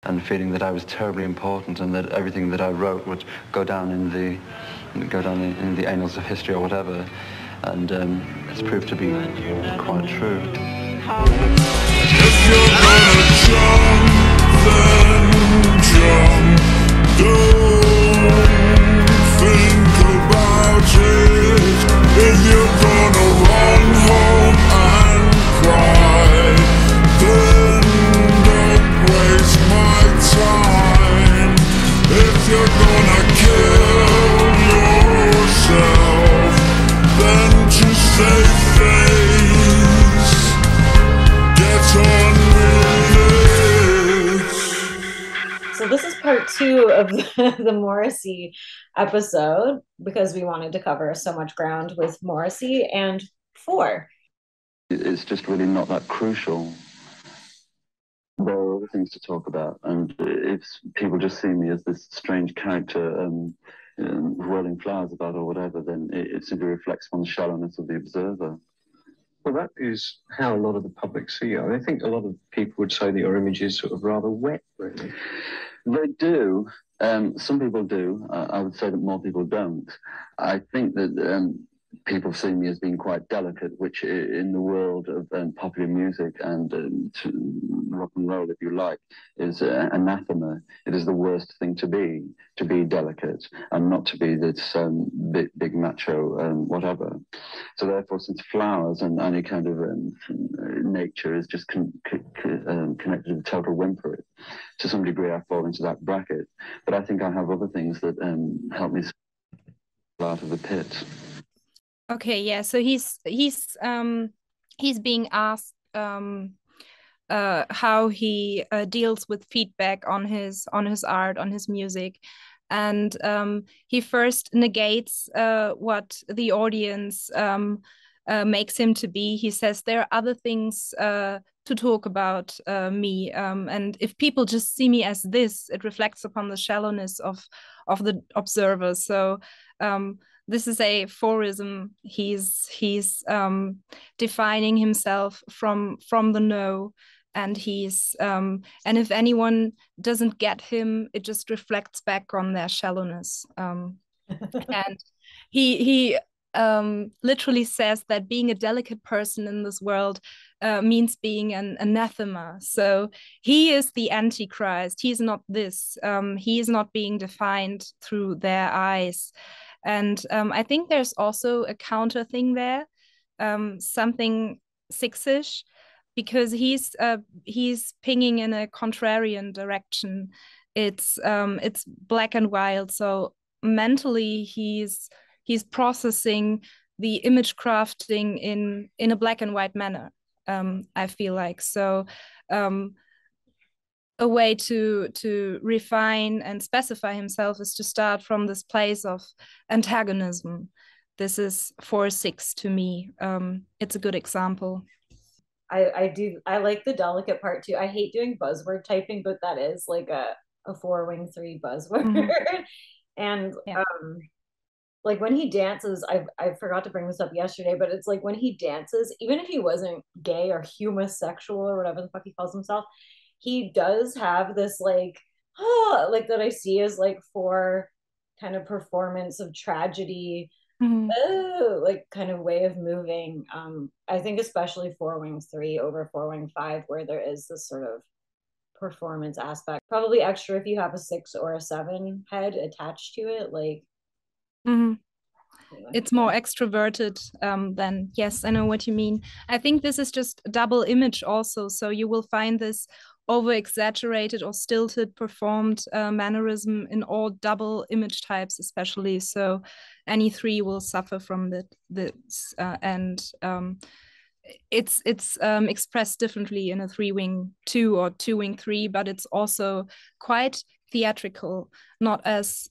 and feeling that I was terribly important and that everything that I wrote would go down in the annals of history or whatever. And it's proved to be quite true. If you're gonna jump, then jump. Don't think about it. If you're gonna run home and cry, then don't waste my time. If you're gonna kill yourself, then just save face. Get on with it. So this is part 2 of the Morrissey episode, because we wanted to cover so much ground with Morrissey and 4. It's just really not that crucial. There are other things to talk about, and if people just see me as this strange character whirling flowers about or whatever, then it simply reflects on the shallowness of the observer. Well, that is how a lot of the public see you. I think a lot of people would say that your image is sort of rather wet, really. They do. Some people do. I would say that more people don't. I think that people see me as being quite delicate, which in the world of popular music and rock and roll, if you like, is anathema. It is the worst thing to be delicate and not to be this big macho whatever. So therefore, since flowers and any kind of nature is just connected to total whimpery, to some degree I fall into that bracket. But I think I have other things that help me out of the pit. Okay, yeah. So he's being asked how he deals with feedback on his art, on his music, and he first negates what the audience makes him to be. He says there are other things to talk about me, and if people just see me as this, it reflects upon the shallowness of the observer. So this is a Fourism. He's defining himself from the no, and and if anyone doesn't get him, it just reflects back on their shallowness. And he literally says that being a delicate person in this world means being an anathema. So he is the Antichrist. He's not this. He is not being defined through their eyes. And I think there's also a counter thing there, something 6-ish, because he's pinging in a contrarian direction. It's black and wild. So mentally, he's processing the image crafting in a black and white manner. I feel like so. A way to refine and specify himself is to start from this place of antagonism. This is 4-6 to me. It's a good example. I like the delicate part too. I hate doing buzzword typing, but that is like a 4-wing 3 buzzword. Mm-hmm. And yeah. Like when he dances, I forgot to bring this up yesterday, but it's like when he dances, even if he wasn't gay or homosexual or whatever the fuck he calls himself, he does have this like that I see as like 4 kind of performance of tragedy, like kind of way of moving. I think especially 4-wing 3 over 4-wing 5, where there is this sort of performance aspect, probably extra if you have a 6 or a 7 head attached to it, like it's more extroverted than, yes, I know what you mean. I think this is just double image also, so you will find this over exaggerated or stilted performed mannerism in all double image types, especially. So any 3 will suffer from this, and it's expressed differently in a 3-wing 2 or 2-wing 3, but it's also quite theatrical, not as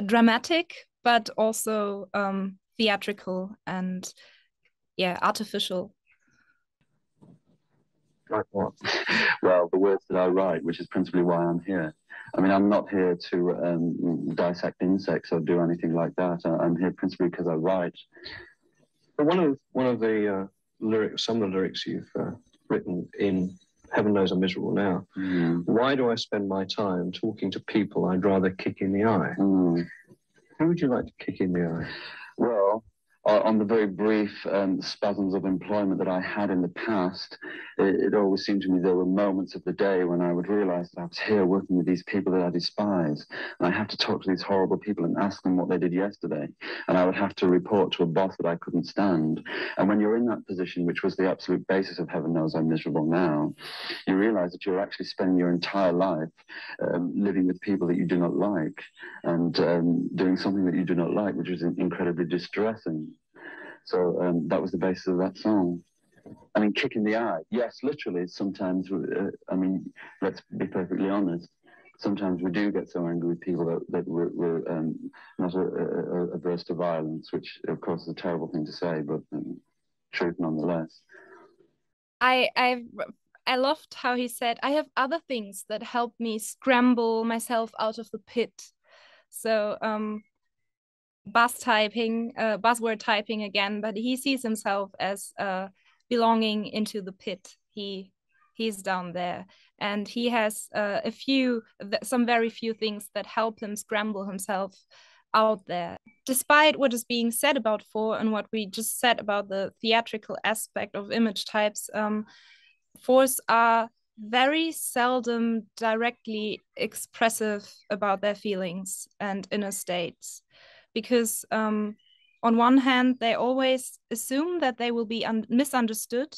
dramatic, but also theatrical and artificial. Like what? Well, the words that I write, which is principally why I'm here. I mean, I'm not here to dissect insects or do anything like that. I'm here principally because I write. But one of the lyrics, some of the lyrics you've written in heaven knows I'm miserable now. Why do I spend my time talking to people I'd rather kick in the eye? Who would you like to kick in the eye? Well, on the very brief spasms of employment that I had in the past, it always seemed to me there were moments of the day when I would realize that I was here working with these people that I despise. And I have to talk to these horrible people and ask them what they did yesterday. And I would have to report to a boss that I couldn't stand. And when you're in that position, which was the absolute basis of heaven knows I'm miserable now, you realize that you're actually spending your entire life living with people that you do not like and doing something that you do not like, which is incredibly distressing. So that was the basis of that song. I mean, kick in the eye. Yes, literally, sometimes, I mean, let's be perfectly honest. Sometimes we do get so angry with people that we're not averse to violence, which, of course, is a terrible thing to say, but truth nonetheless. I loved how he said, I have other things that help me scramble myself out of the pit. So buzzword typing again, but he sees himself as belonging into the pit. He's down there, and he has some very few things that help him scramble himself out there. Despite what is being said about four and what we just said about the theatrical aspect of image types, fours are very seldom directly expressive about their feelings and inner states. Because on one hand, they always assume that they will be misunderstood,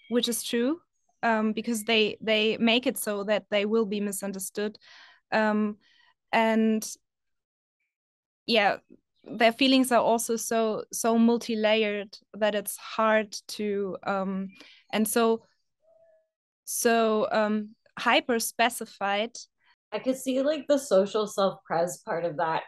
which is true, because they make it so that they will be misunderstood. And yeah, their feelings are also so multi-layered that it's hard to, and so hyper-specified. I could see like the social self-pres part of that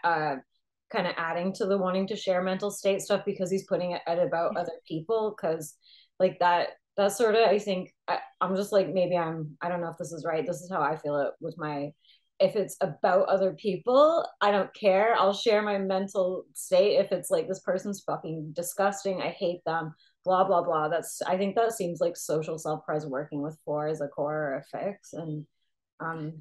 kind of adding to the wanting to share mental state stuff, because he's putting it at about other people, because like that sort of, I think I'm just like, maybe I don't know if this is right, this is how I feel it with my, if it's about other people, I don't care, I'll share my mental state. If it's like, this person's fucking disgusting, I hate them, blah blah blah, I think that seems like social self-pres working with four as a core or a fix. And and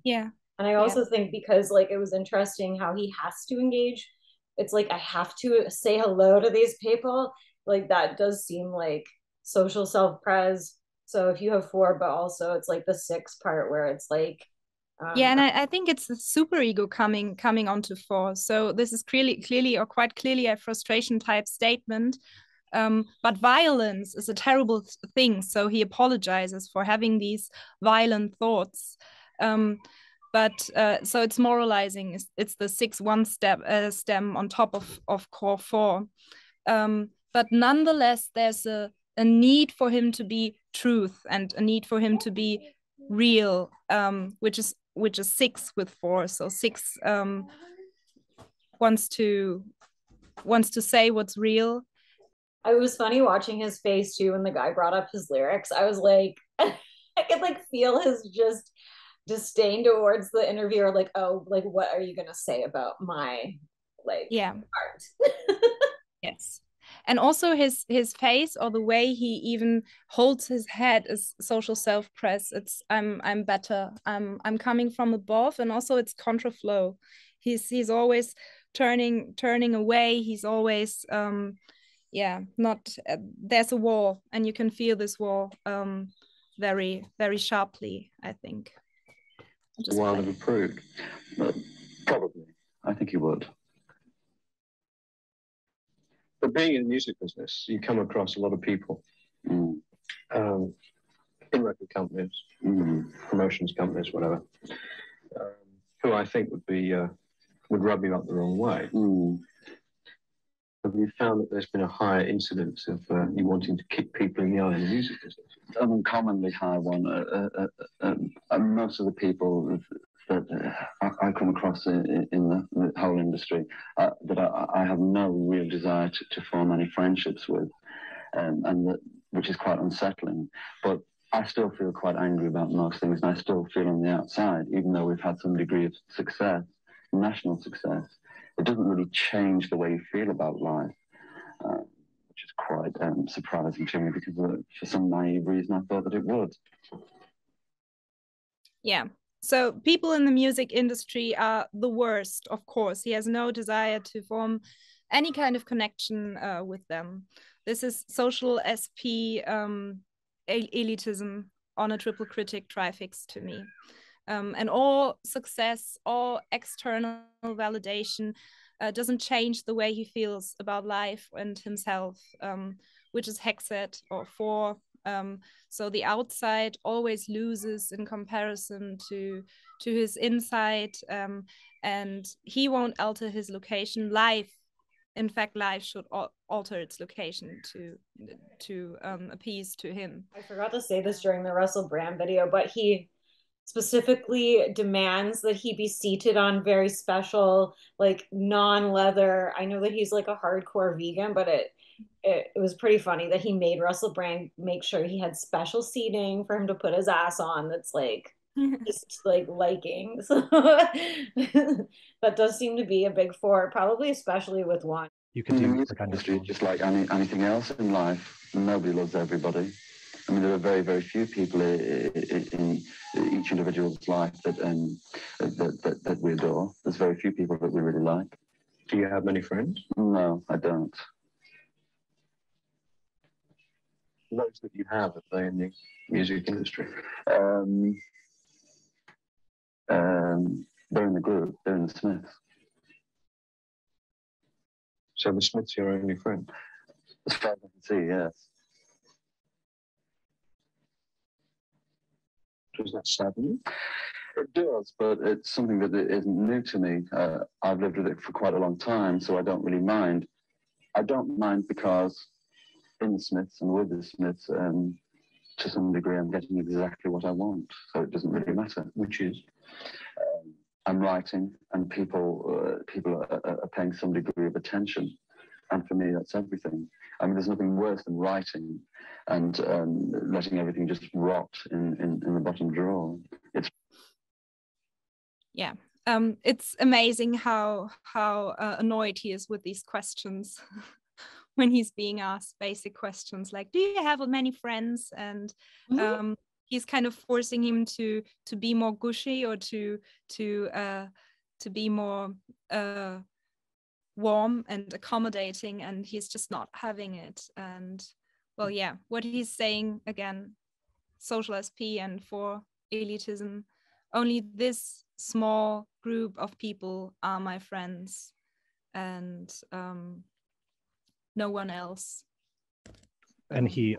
I also think, because like it was interesting how he has to engage, it's like I have to say hello to these people, like that does seem like social self-pres. So if you have four, but also it's like the six part where it's like and I think it's the super ego coming onto four. So this is clearly or quite clearly a frustration type statement. But violence is a terrible thing. So he apologizes for having these violent thoughts. But so it's moralizing. It's the 6-1 stem on top of core four. But nonetheless, there's a need for him to be truth and a need for him to be real, which is 6 with 4. So 6 wants to say what's real. It was funny watching his face too when the guy brought up his lyrics. I was like, I could like feel his just disdain towards the interviewer, like, oh, like what are you gonna say about my art? Yes. And also his face, or the way he even holds his head, is social self-pres. It's I'm better. I'm coming from above, and also it's contraflow. He's always turning away. He's always not. There's a wall, and you can feel this wall very very sharply, I think. Wilde have approved? Probably. I think he would. But being in the music business, you come across a lot of people in record companies, promotions companies, whatever, who I think would rub you up the wrong way. Have you found that there's been a higher incidence of you wanting to kick people in the eye in the music business? An uncommonly high one. Most of the people that I come across in the whole industry that I have no real desire to form any friendships with, which is quite unsettling. But I still feel quite angry about most things, and I still feel on the outside, even though we've had some degree of success, national success, it doesn't really change the way you feel about life, which is quite surprising to me, because for some naive reason I thought that it would. Yeah. So people in the music industry are the worst, of course. He has no desire to form any kind of connection with them. This is social SP elitism on a triple critic trifix to me. And all success, all external validation doesn't change the way he feels about life and himself, which is Hexet or 4. So the outside always loses in comparison to his inside, and he won't alter his location. Life, in fact, life should alter its location to appease to him. I forgot to say this during the Russell Brand video, but he specifically demands that he be seated on very special, like non-leather. I know that he's like a hardcore vegan, but it was pretty funny that he made Russell Brand make sure he had special seating for him to put his ass on. That's like just like liking. So that does seem to be a big 4, probably especially with one. You can do the music industry just like anything else in life. Nobody loves everybody. I mean, there are very, very few people in each individual's life that we adore. There's very few people that we really like. Do you have many friends? No, I don't. Those that you have, are they in the music industry? They're in the group. They're in the Smiths. So the Smiths are your only friend? As far as I can see, yes. Does that sadden you? It does, but it's something that isn't new to me. I've lived with it for quite a long time, so I don't really mind. I don't mind because in the Smiths and with the Smiths, to some degree, I'm getting exactly what I want, so it doesn't really matter. Which is? I'm writing, and people are paying some degree of attention, and for me, that's everything. I mean, there's nothing worse than writing and letting everything just rot in the bottom drawer. It's amazing how annoyed he is with these questions when he's being asked basic questions like, "Do you have many friends?" And he's kind of forcing him to be more gushy or to be more warm and accommodating, and he's just not having it. And well, yeah, what he's saying again, social SP and 4 elitism, only this small group of people are my friends, and no one else. And he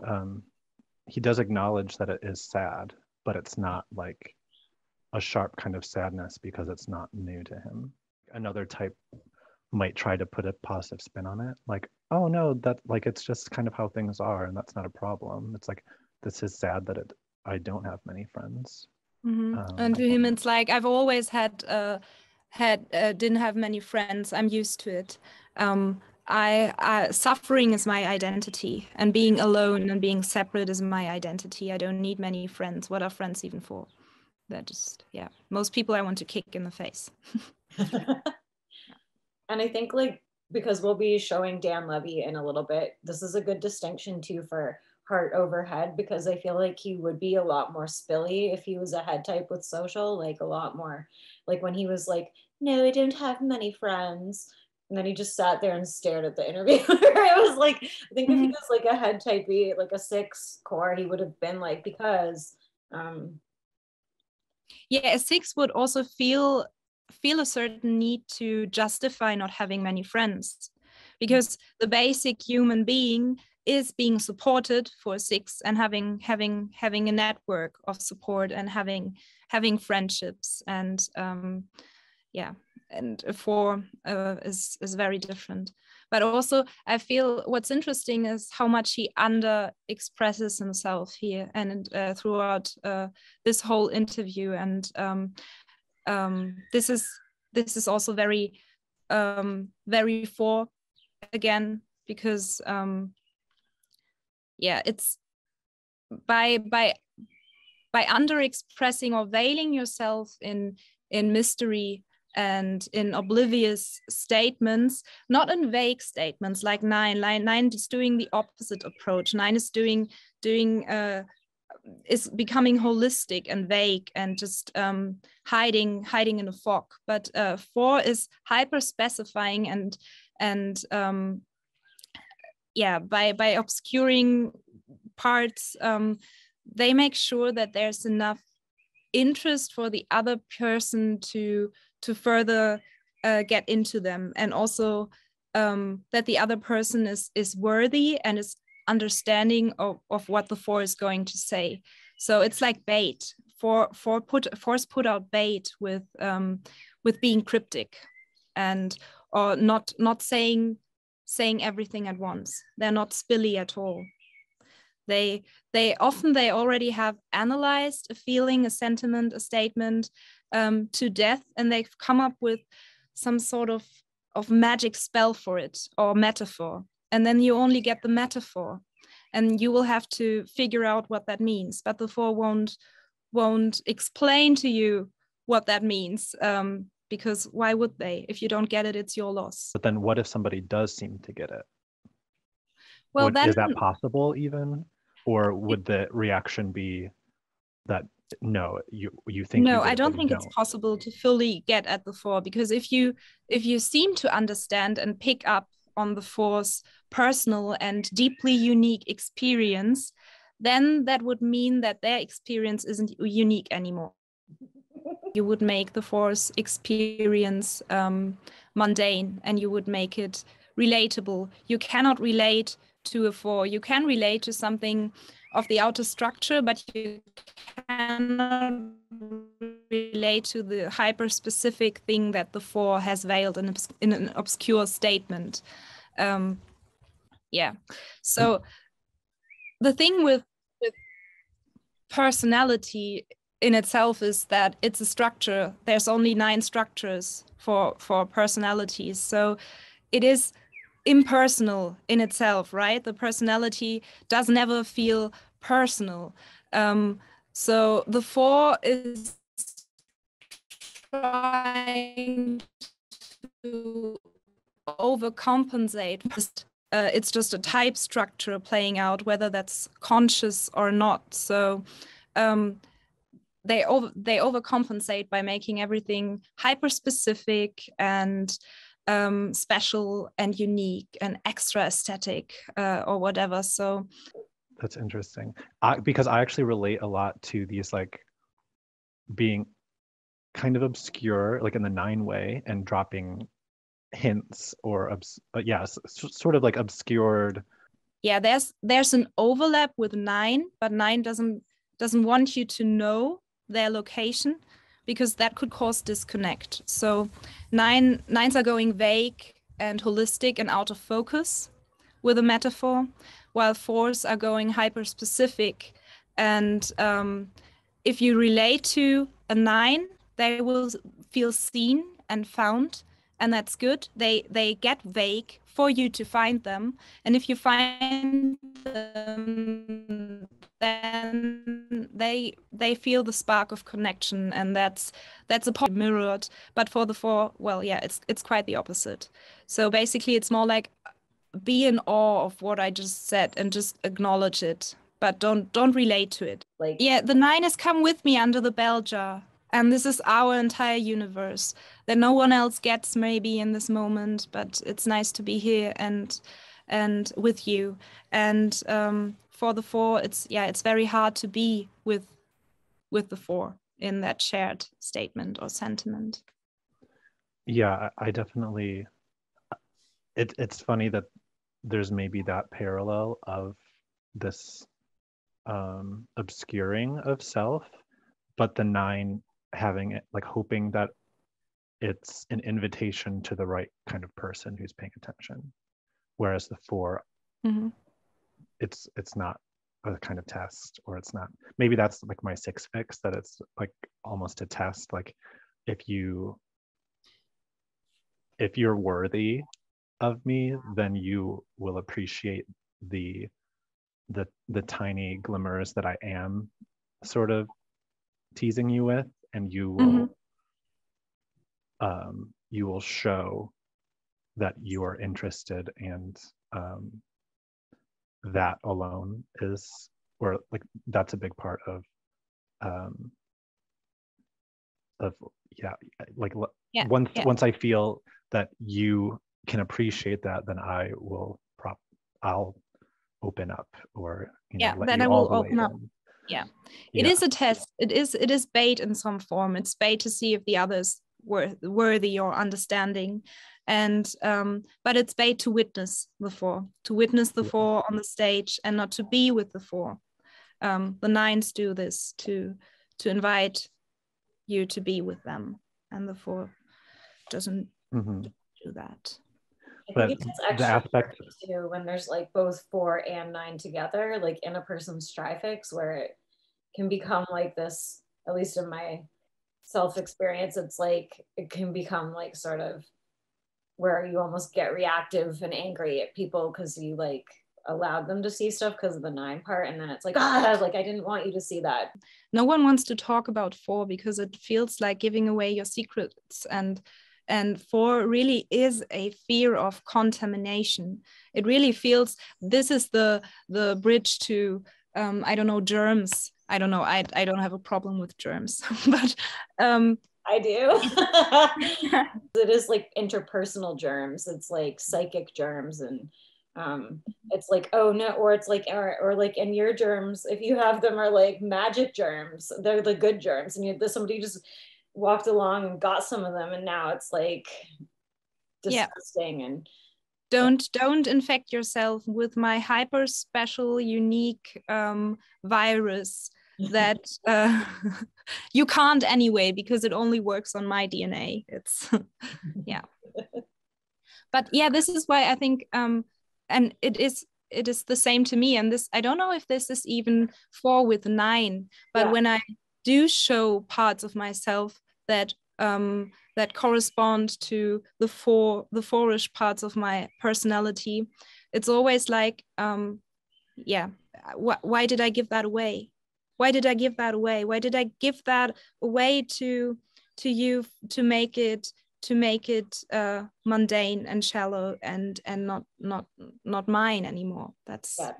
does acknowledge that it is sad, but it's not like a sharp kind of sadness because it's not new to him. Another type might try to put a positive spin on it, like, oh no, that like it's just kind of how things are, and that's not a problem. It's like, this is sad that I don't have many friends. And to him, it's like, I've always didn't have many friends. I'm used to it. Suffering is my identity, and being alone and being separate is my identity. I don't need many friends. What are friends even for? They're just, yeah, most people I want to kick in the face. And I think, like, because we'll be showing Dan Levy in a little bit, this is a good distinction too for heart over head, because I feel like he would be a lot more spilly if he was a head type with social, like a lot more, like when he was like, no, I don't have many friends. And then he just sat there and stared at the interviewer. It was like, I think if he was like a head typey, like a 6 core, he would have been like, because yeah, a 6 would also feel a certain need to justify not having many friends, because the basic human being is being supported for a 6 and having a network of support and having friendships, and yeah, and a 4 is very different. But also I feel what's interesting is how much he under expresses himself here and throughout this whole interview, and this is also very 4 again, because yeah, it's by under expressing or veiling yourself in mystery and in oblivious statements, not in vague statements like 9 is doing the opposite approach. 9 is doing is becoming holistic and vague and just hiding in a fog. But 4 is hyper specifying and yeah, by obscuring parts, they make sure that there's enough interest for the other person to further get into them, and also that the other person is worthy and is understanding of what the 4 is going to say. So it's like bait. 4's put out bait with being cryptic and or not saying everything at once. They're not spilly at all. They often already have analyzed a feeling, a sentiment, a statement to death, and they've come up with some sort of magic spell for it or metaphor. And then you only get the metaphor, and you will have to figure out what that means. But the 4 won't explain to you what that means, because why would they? If you don't get it, it's your loss. But then what if somebody does seem to get it? Well, then, is that possible even? Or would the reaction be that no, you think no, you I don't but think you it's possible to fully get at the 4, because if you seem to understand and pick up on the 4's personal and deeply unique experience, then that would mean that their experience isn't unique anymore. You would make the 4's experience mundane, and you would make it relatable. You cannot relate to a 4. You can relate to something of the outer structure, but you cannot relate to the hyper-specific thing that the 4 has veiled in an obscure statement. Yeah. So the thing with personality in itself is that it's a structure. There's only 9 structures for personalities. So it is impersonal in itself, right? The personality does never feel personal. So the 4 is trying to overcompensate. It's just a type structure playing out, whether that's conscious or not. So they overcompensate by making everything hyper-specific and special and unique and extra aesthetic or whatever. So that's interesting, because I actually relate a lot to these, like, being kind of obscure, like in the 9 way, and dropping hints or sort of like obscured. Yeah, there's an overlap with 9, but 9 doesn't want you to know their location, because that could cause disconnect. So 9s are going vague and holistic and out of focus with a metaphor, while 4s are going hyper specific. And if you relate to a 9, they will feel seen and found, and that's good. They get vague for you to find them, and if you find them, then they feel the spark of connection, and that's a part mirrored. But for the 4, well, yeah, it's quite the opposite. So basically, it's more like be in awe of what I just said and just acknowledge it, but don't relate to it. Like, yeah, the 9 has come with me under the bell jar. And this is our entire universe that no one else gets maybe in this moment, but it's nice to be here and with you. And for the 4, it's very hard to be with the 4 in that shared statement or sentiment. Yeah, I definitely. It's funny that there's maybe that parallel of this obscuring of self, but the 9 having it, like, hoping that it's an invitation to the right kind of person who's paying attention, whereas the 4, mm-hmm. it's not a kind of test, or it's not. Maybe that's like my 6 fix, that it's like almost a test. Like, if you're worthy of me, then you will appreciate the tiny glimmers that I am sort of teasing you with, and you will you will show that you are interested, and that alone is or like that's a big part of yeah, like once I feel that you can appreciate that, then I'll open up, or let then you I all will the way open up. in. It is a test. It is bait in some form. It's bait to see if the others were worthy or understanding, and but it's bait to witness the four, on the stage, and not to be with the four. The nines do this to invite you to be with them, and the four doesn't do that. I think it's extra too when there's like both 4 and 9 together, like in a person's trifix, where it can become like this, at least in my self experience, it's like it can become like sort of where you almost get reactive and angry at people because you like allowed them to see stuff because of the 9 part, and then it's like, like I didn't want you to see that. No one wants to talk about 4 because it feels like giving away your secrets, and 4 really is a fear of contamination. It really feels this is the bridge to I don't know, germs. I don't know. I don't have a problem with germs, but I do. It is like interpersonal germs. It's like psychic germs, and it's like, oh no, or it's like, or like, and your germs, if you have them, are like magic germs. They're the good germs, and somebody just walked along and got some of them, and now it's like disgusting. And don't infect yourself with my hyper special unique virus that you can't anyway, because it only works on my DNA. It's but this is why I think and it is the same to me. And this, I don't know if this is even 4 with 9, but when I do show parts of myself that that correspond to the 4-ish parts of my personality, it's always like why did I give that away? Why did I give that away? Why did I give that away to you to make it mundane and shallow and not mine anymore? That's I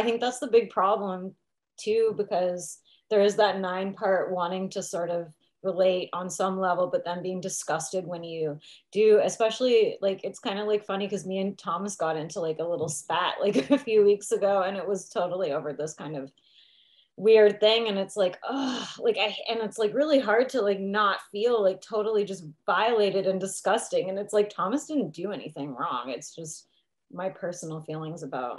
think that's the big problem too, because there is that 9 part wanting to sort of relate on some level, but then being disgusted when you do, especially like, it's kind of like funny because me and Thomas got into like a little spat like a few weeks ago, and it was totally over this kind of weird thing. And it's like, and it's like really hard to like not feel like totally just violated and disgusting. And it's like, Thomas didn't do anything wrong. It's just my personal feelings about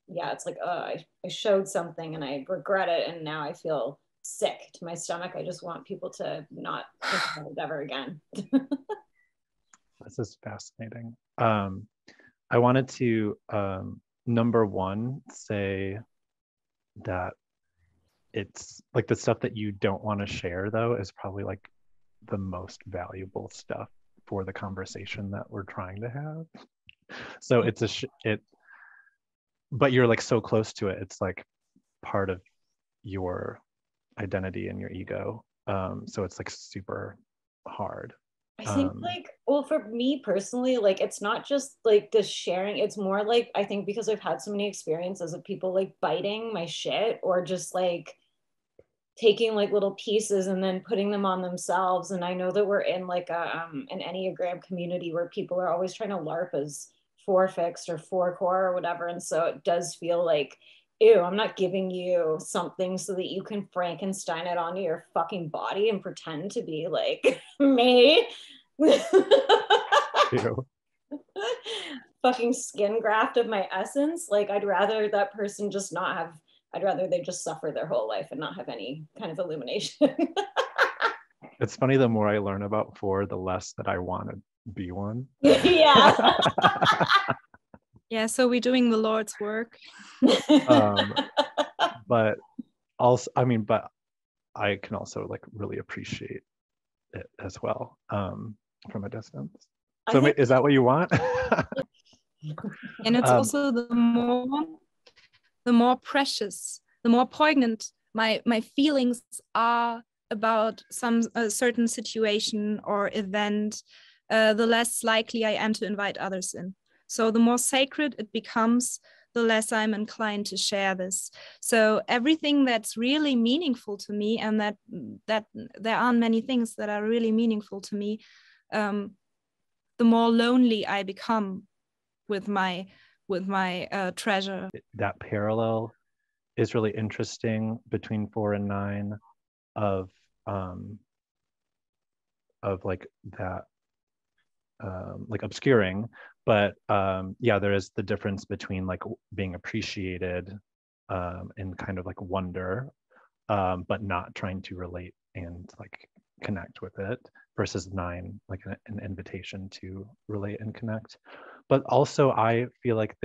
it's like, I showed something and I regret it, and now I feel sick to my stomach. I just want people to not think about it ever again. This is fascinating. I wanted to number 1 say that it's like the stuff that you don't want to share though is probably like the most valuable stuff for the conversation that we're trying to have. So it's but you're like so close to it, it's like part of your identity and your ego, so it's like super hard. I think like, well, for me personally, like it's not just like the sharing, it's more like, I think because I've had so many experiences of people like biting my shit, or just like taking like little pieces and then putting them on themselves. And I know that we're in like an Enneagram community where people are always trying to LARP as 4 fixed or 4 core or whatever, and so it does feel like, ew, I'm not giving you something so that you can Frankenstein it onto your fucking body and pretend to be like me. Fucking skin graft of my essence. Like, I'd rather that person just not have, I'd rather they just suffer their whole life and not have any kind of illumination. It's funny, the more I learn about 4, the less that I want to be one. Yeah. Yeah, so we're doing the Lord's work. But also, I mean, but I can also like really appreciate it as well, from a distance. So is that what you want? And it's also the more precious, the more poignant my feelings are about some certain situation or event, the less likely I am to invite others in. So the more sacred it becomes, the less I'm inclined to share this. So everything that's really meaningful to me, and that there aren't many things that are really meaningful to me, the more lonely I become with my treasure. That parallel is really interesting between 4 and 9 of like that like obscuring, but yeah, there is the difference between like being appreciated and kind of like wonder, but not trying to relate and like connect with it, versus 9 like an invitation to relate and connect. But also I feel like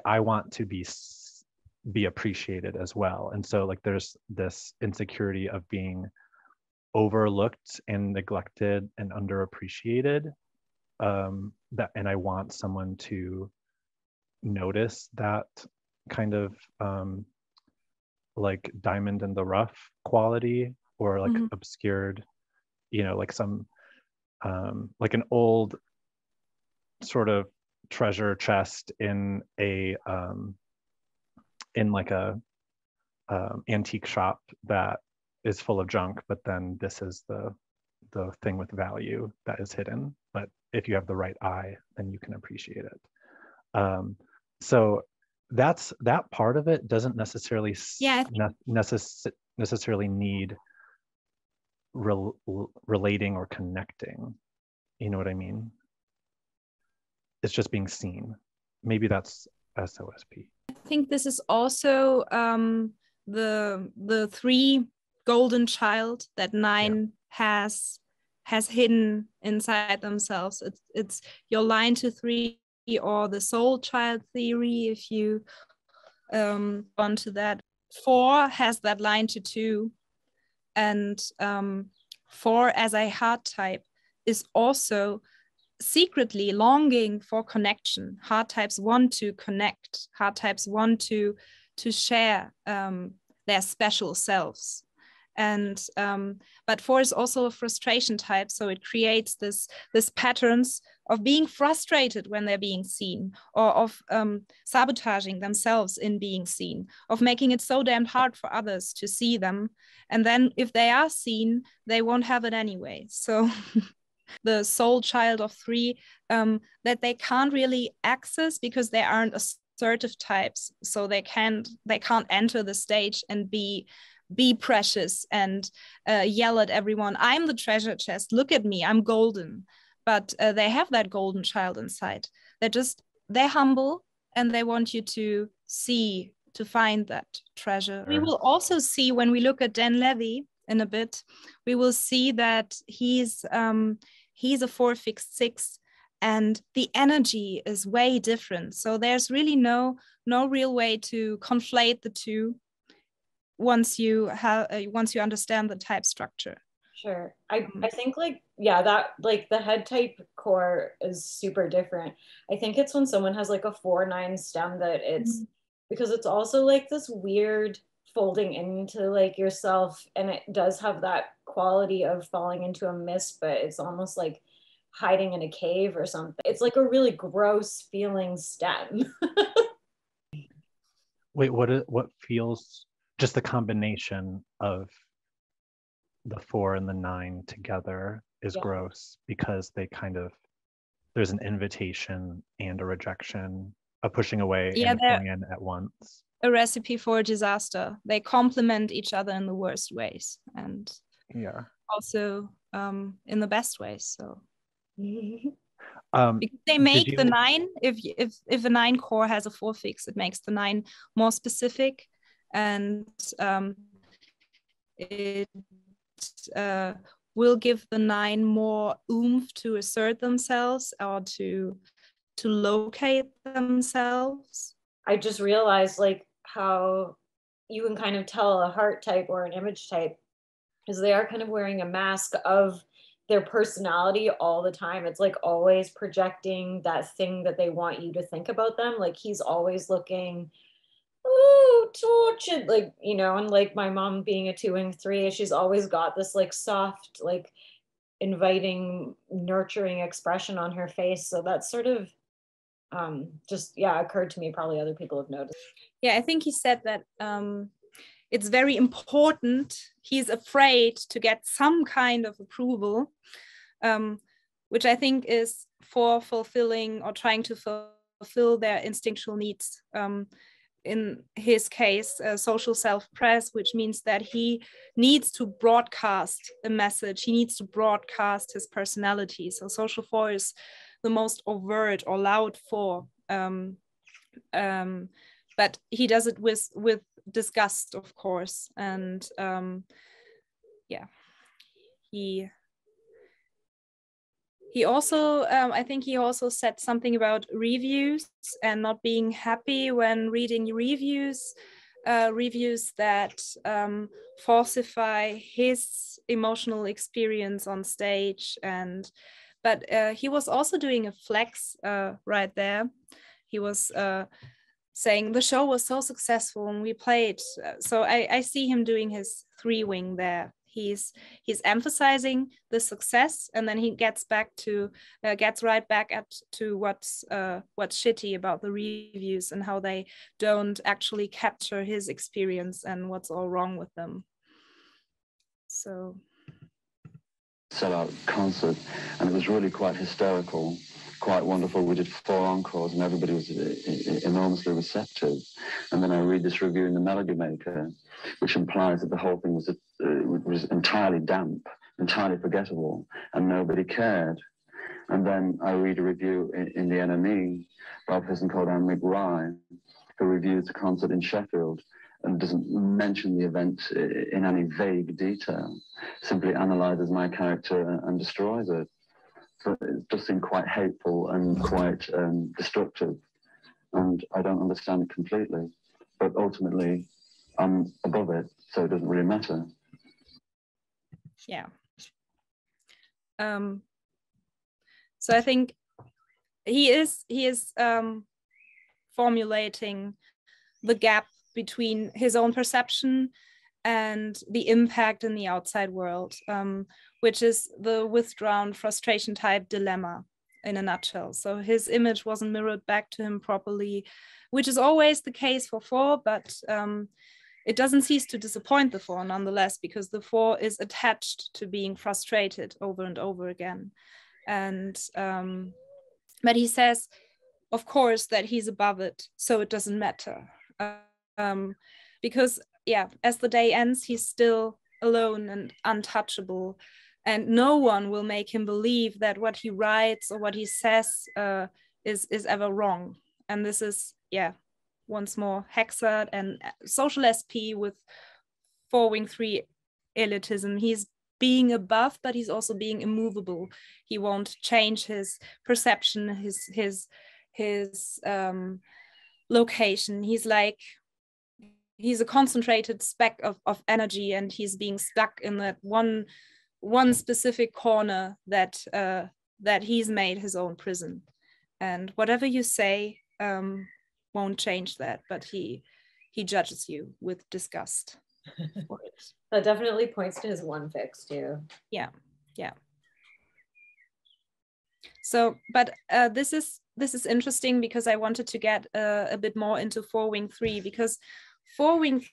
I want to be appreciated as well, and so like there's this insecurity of being overlooked and neglected and underappreciated, and I want someone to notice that kind of like diamond in the rough quality, or like obscured, like some like an old sort of treasure chest in a antique shop that is full of junk, but then this is the thing with value that is hidden. But if you have the right eye, then you can appreciate it. So that part of it doesn't necessarily necessarily need relating or connecting. You know what I mean? It's just being seen. Maybe that's SOSP. I think this is also the 3 golden child that 9 has hidden inside themselves. It's your line to 3, or the soul child theory, if you want to that. 4 has that line to 2, and 4 as a heart type is also secretly longing for connection. Heart types want to connect. Heart types want to share their special selves. And but 4 is also a frustration type, so it creates this patterns of being frustrated when they're being seen, or of sabotaging themselves in being seen, of making it so damn hard for others to see them, and then if they are seen, they won't have it anyway. So the soul child of 3 that they can't really access because they aren't assertive types, so they can't enter the stage and be precious and yell at everyone, I'm the treasure chest, look at me, I'm golden. But they have that golden child inside. They're humble, and they want you to see, to find that treasure. We will also see, when we look at Dan Levy in a bit, we will see that he's a 4 fixed 6, and the energy is way different. So there's really no real way to conflate the two once you understand the type structure. Sure. I think that like the head type core is super different. I think it's when someone has like a 4-9 stem that it's because it's also like this weird folding into like yourself, and it does have that quality of falling into a mist, but it's almost like hiding in a cave or something. It's like a really gross feeling stem. Wait, what feels, just the combination of the 4 and the 9 together is gross, because they kind of, there's an invitation and a rejection, a pushing away and going in at once. A recipe for disaster. They complement each other in the worst ways, and also in the best ways. So because they make the 9, if a 9 core has a 4 fix, it makes the 9 more specific, and it will give the 9 more oomph to assert themselves, or to locate themselves. I just realized like how you can kind of tell a heart type or an image type, because they are kind of wearing a mask of their personality all the time. It's like always projecting that thing that they want you to think about them. Like he's always looking, ooh, tortured, like, you know, and like my mom being a 2 and 3, she's always got this like soft, like inviting, nurturing expression on her face. So that's sort of just, yeah, occurred to me. Probably other people have noticed. Yeah, I think he said that it's very important. He's afraid to get some kind of approval, which I think is for fulfilling or trying to fulfill their instinctual needs. In his case, social self-press, which means that he needs to broadcast a message. He needs to broadcast his personality. So social 4 is the most overt or loud 4. But he does it with disgust, of course. And yeah, he also, I think he also said something about reviews and not being happy when reading reviews that falsify his emotional experience on stage. But he was also doing a flex right there. He was saying the show was so successful and we played. So I see him doing his 3-wing there. He's emphasizing the success, and then he gets right back to what's shitty about the reviews and how they don't actually capture his experience and what's all wrong with them. So sellout concert, and it was really quite hysterical, quite wonderful. We did 4 encores and everybody was enormously receptive. And then I read this review in the Melody Maker, which implies that the whole thing was entirely damp, entirely forgettable, and nobody cared. And then I read a review in the NME by a person called Anne McRae, who reviews the concert in Sheffield and doesn't mention the event in any vague detail, simply analyzes my character and destroys it. So it does seem quite hateful and quite destructive, and I don't understand it completely. But ultimately, I'm above it, so it doesn't really matter. Yeah. So I think he is formulating the gap between his own perception and the impact in the outside world, which is the withdrawn frustration type dilemma in a nutshell. So his image wasn't mirrored back to him properly, which is always the case for 4, but it doesn't cease to disappoint the 4 nonetheless, because the 4 is attached to being frustrated over and over again. And but he says, of course, that he's above it, so it doesn't matter. Because yeah, as the day ends, he's still alone and untouchable, and no one will make him believe that what he writes or what he says is ever wrong. And this is, yeah, once more Hexad and social SP with 4-wing 3 elitism. He's being above, but he's also being immovable. He won't change his perception, his location. He's a concentrated speck of energy, and he's being stuck in that one specific corner that he's made his own prison. And whatever you say won't change that, but he judges you with disgust for it. That definitely points to his 1 fix too. Yeah. So, but this is interesting because I wanted to get a bit more into 4-wing 3, because 4-wing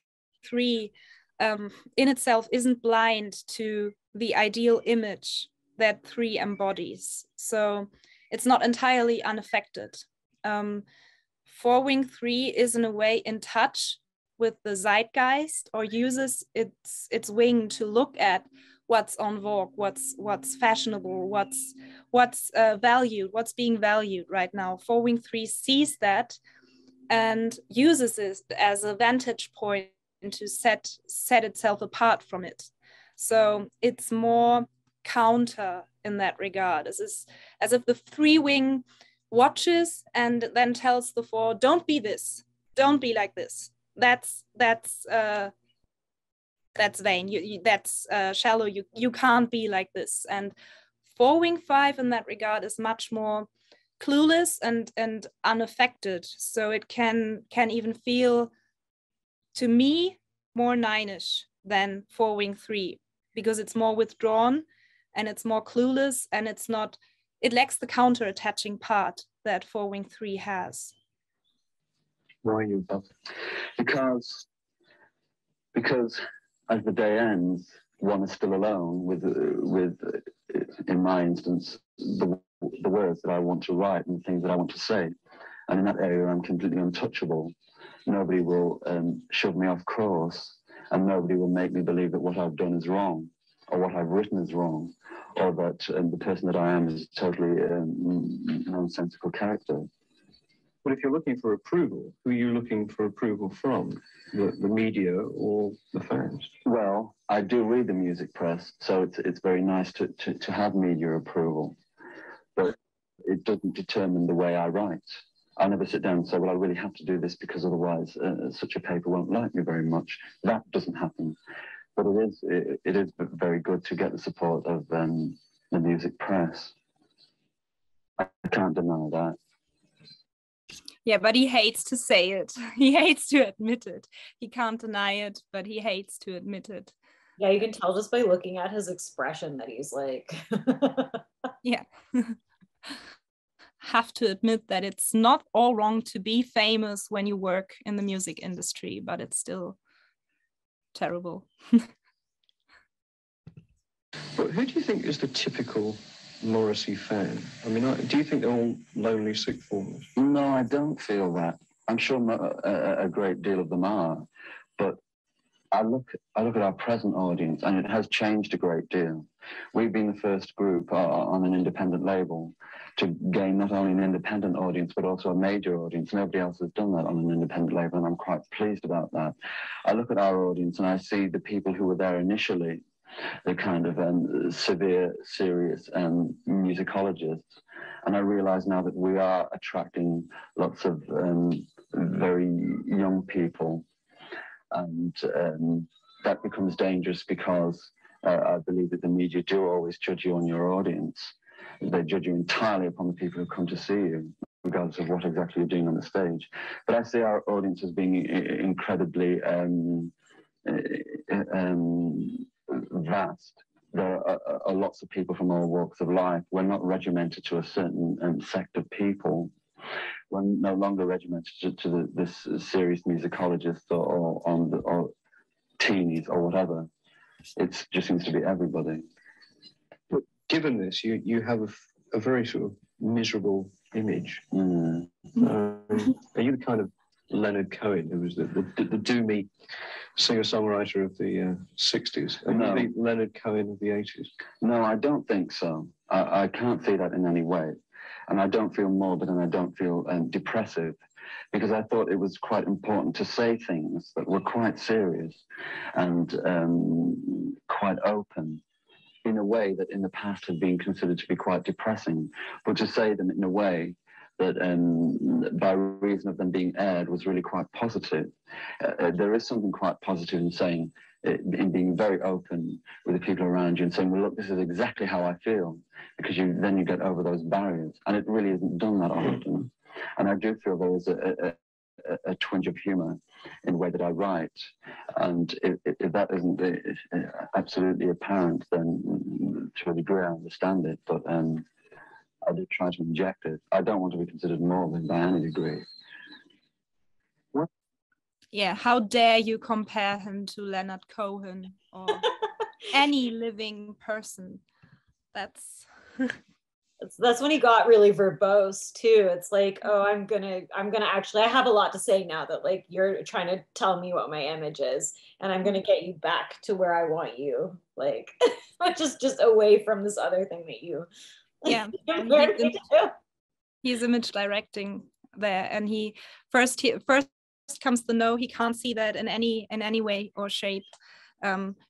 3 in itself isn't blind to the ideal image that 3 embodies. So it's not entirely unaffected. 4-wing 3 is in a way in touch with the zeitgeist, or uses its wing to look at what's on vogue, what's fashionable, what's valued, what's being valued right now. 4-wing 3 sees that and uses it as a vantage point to set itself apart from it. So it's more counter in that regard, as if the 3-wing watches and then tells the 4, don't be this, don't be like this. That's vain. That's shallow. You can't be like this. And 4-wing 5 in that regard is much more clueless and unaffected. So it can even feel, to me, more 9ish than 4-wing 3, because it's more withdrawn and it's more clueless, and it lacks the counter-attaching part that 4-Wing-3 has? Why are you above? Because as the day ends, one is still alone with in my instance, the words that I want to write and the things that I want to say. And in that area, I'm completely untouchable. Nobody will shove me off course, and nobody will make me believe that what I've done is wrong, or what I've written is wrong, or that the person that I am is a totally nonsensical character. But if you're looking for approval, who are you looking for approval from? The media or the fans? Well, I do read the music press, so it's very nice to have media approval, but it doesn't determine the way I write. I never sit down and say, well, I really have to do this because otherwise such a paper won't like me very much. That doesn't happen. But it is very good to get the support of the music press. I can't deny that. Yeah, but he hates to say it. He hates to admit it. He can't deny it, but he hates to admit it. Yeah, you can tell just by looking at his expression that he's like... Yeah. Have to admit that it's not all wrong to be famous when you work in the music industry, but it's still terrible. But who do you think is the typical Morrissey fan? I mean, do you think they're all lonely sick formers? No, I don't feel that. I'm sure a great deal of them are, but I look at our present audience, and it has changed a great deal. We've been the first group on an independent label to gain not only an independent audience, but also a major audience. Nobody else has done that on an independent label, and I'm quite pleased about that. I look at our audience and I see the people who were there initially, the kind of severe, serious musicologists, and I realize now that we are attracting lots of very young people, and that becomes dangerous because I believe that the media do always judge you on your audience. They judge you entirely upon the people who come to see you, regardless of what exactly you're doing on the stage. But I see our audience as being incredibly vast. There are lots of people from all walks of life. We're not regimented to a certain sect of people. We're no longer regimented to this serious musicologists or teenies or whatever. It just seems to be everybody. But given this, you have a very sort of miserable image. Mm. Are you the kind of Leonard Cohen, who was the doomy singer-songwriter of the 60s? Are No. you the Leonard Cohen of the 80s? No, I don't think so. I can't see that in any way. And I don't feel morbid, and I don't feel depressive, because I thought it was quite important to say things that were quite serious and quite open, in a way that in the past had been considered to be quite depressing, but to say them in a way that by reason of them being aired was really quite positive. There is something quite positive in saying, in being very open with the people around you and saying, well, look, this is exactly how I feel, because then you get over those barriers. And it really isn't done that often. And I do feel there is a twinge of humour in the way that I write. And if that isn't absolutely apparent, then to a degree I understand it. But I do try to inject it. I don't want to be considered morbid by any degree. What? Yeah, how dare you compare him to Leonard Cohen or any living person? That's when he got really verbose too. It's like, oh, I'm gonna actually, I have a lot to say now that like you're trying to tell me what my image is, and I'm gonna get you back to where I want you, like which is just away from this other thing that you he's image directing there, and he first comes the no, he can't see that in any way or shape.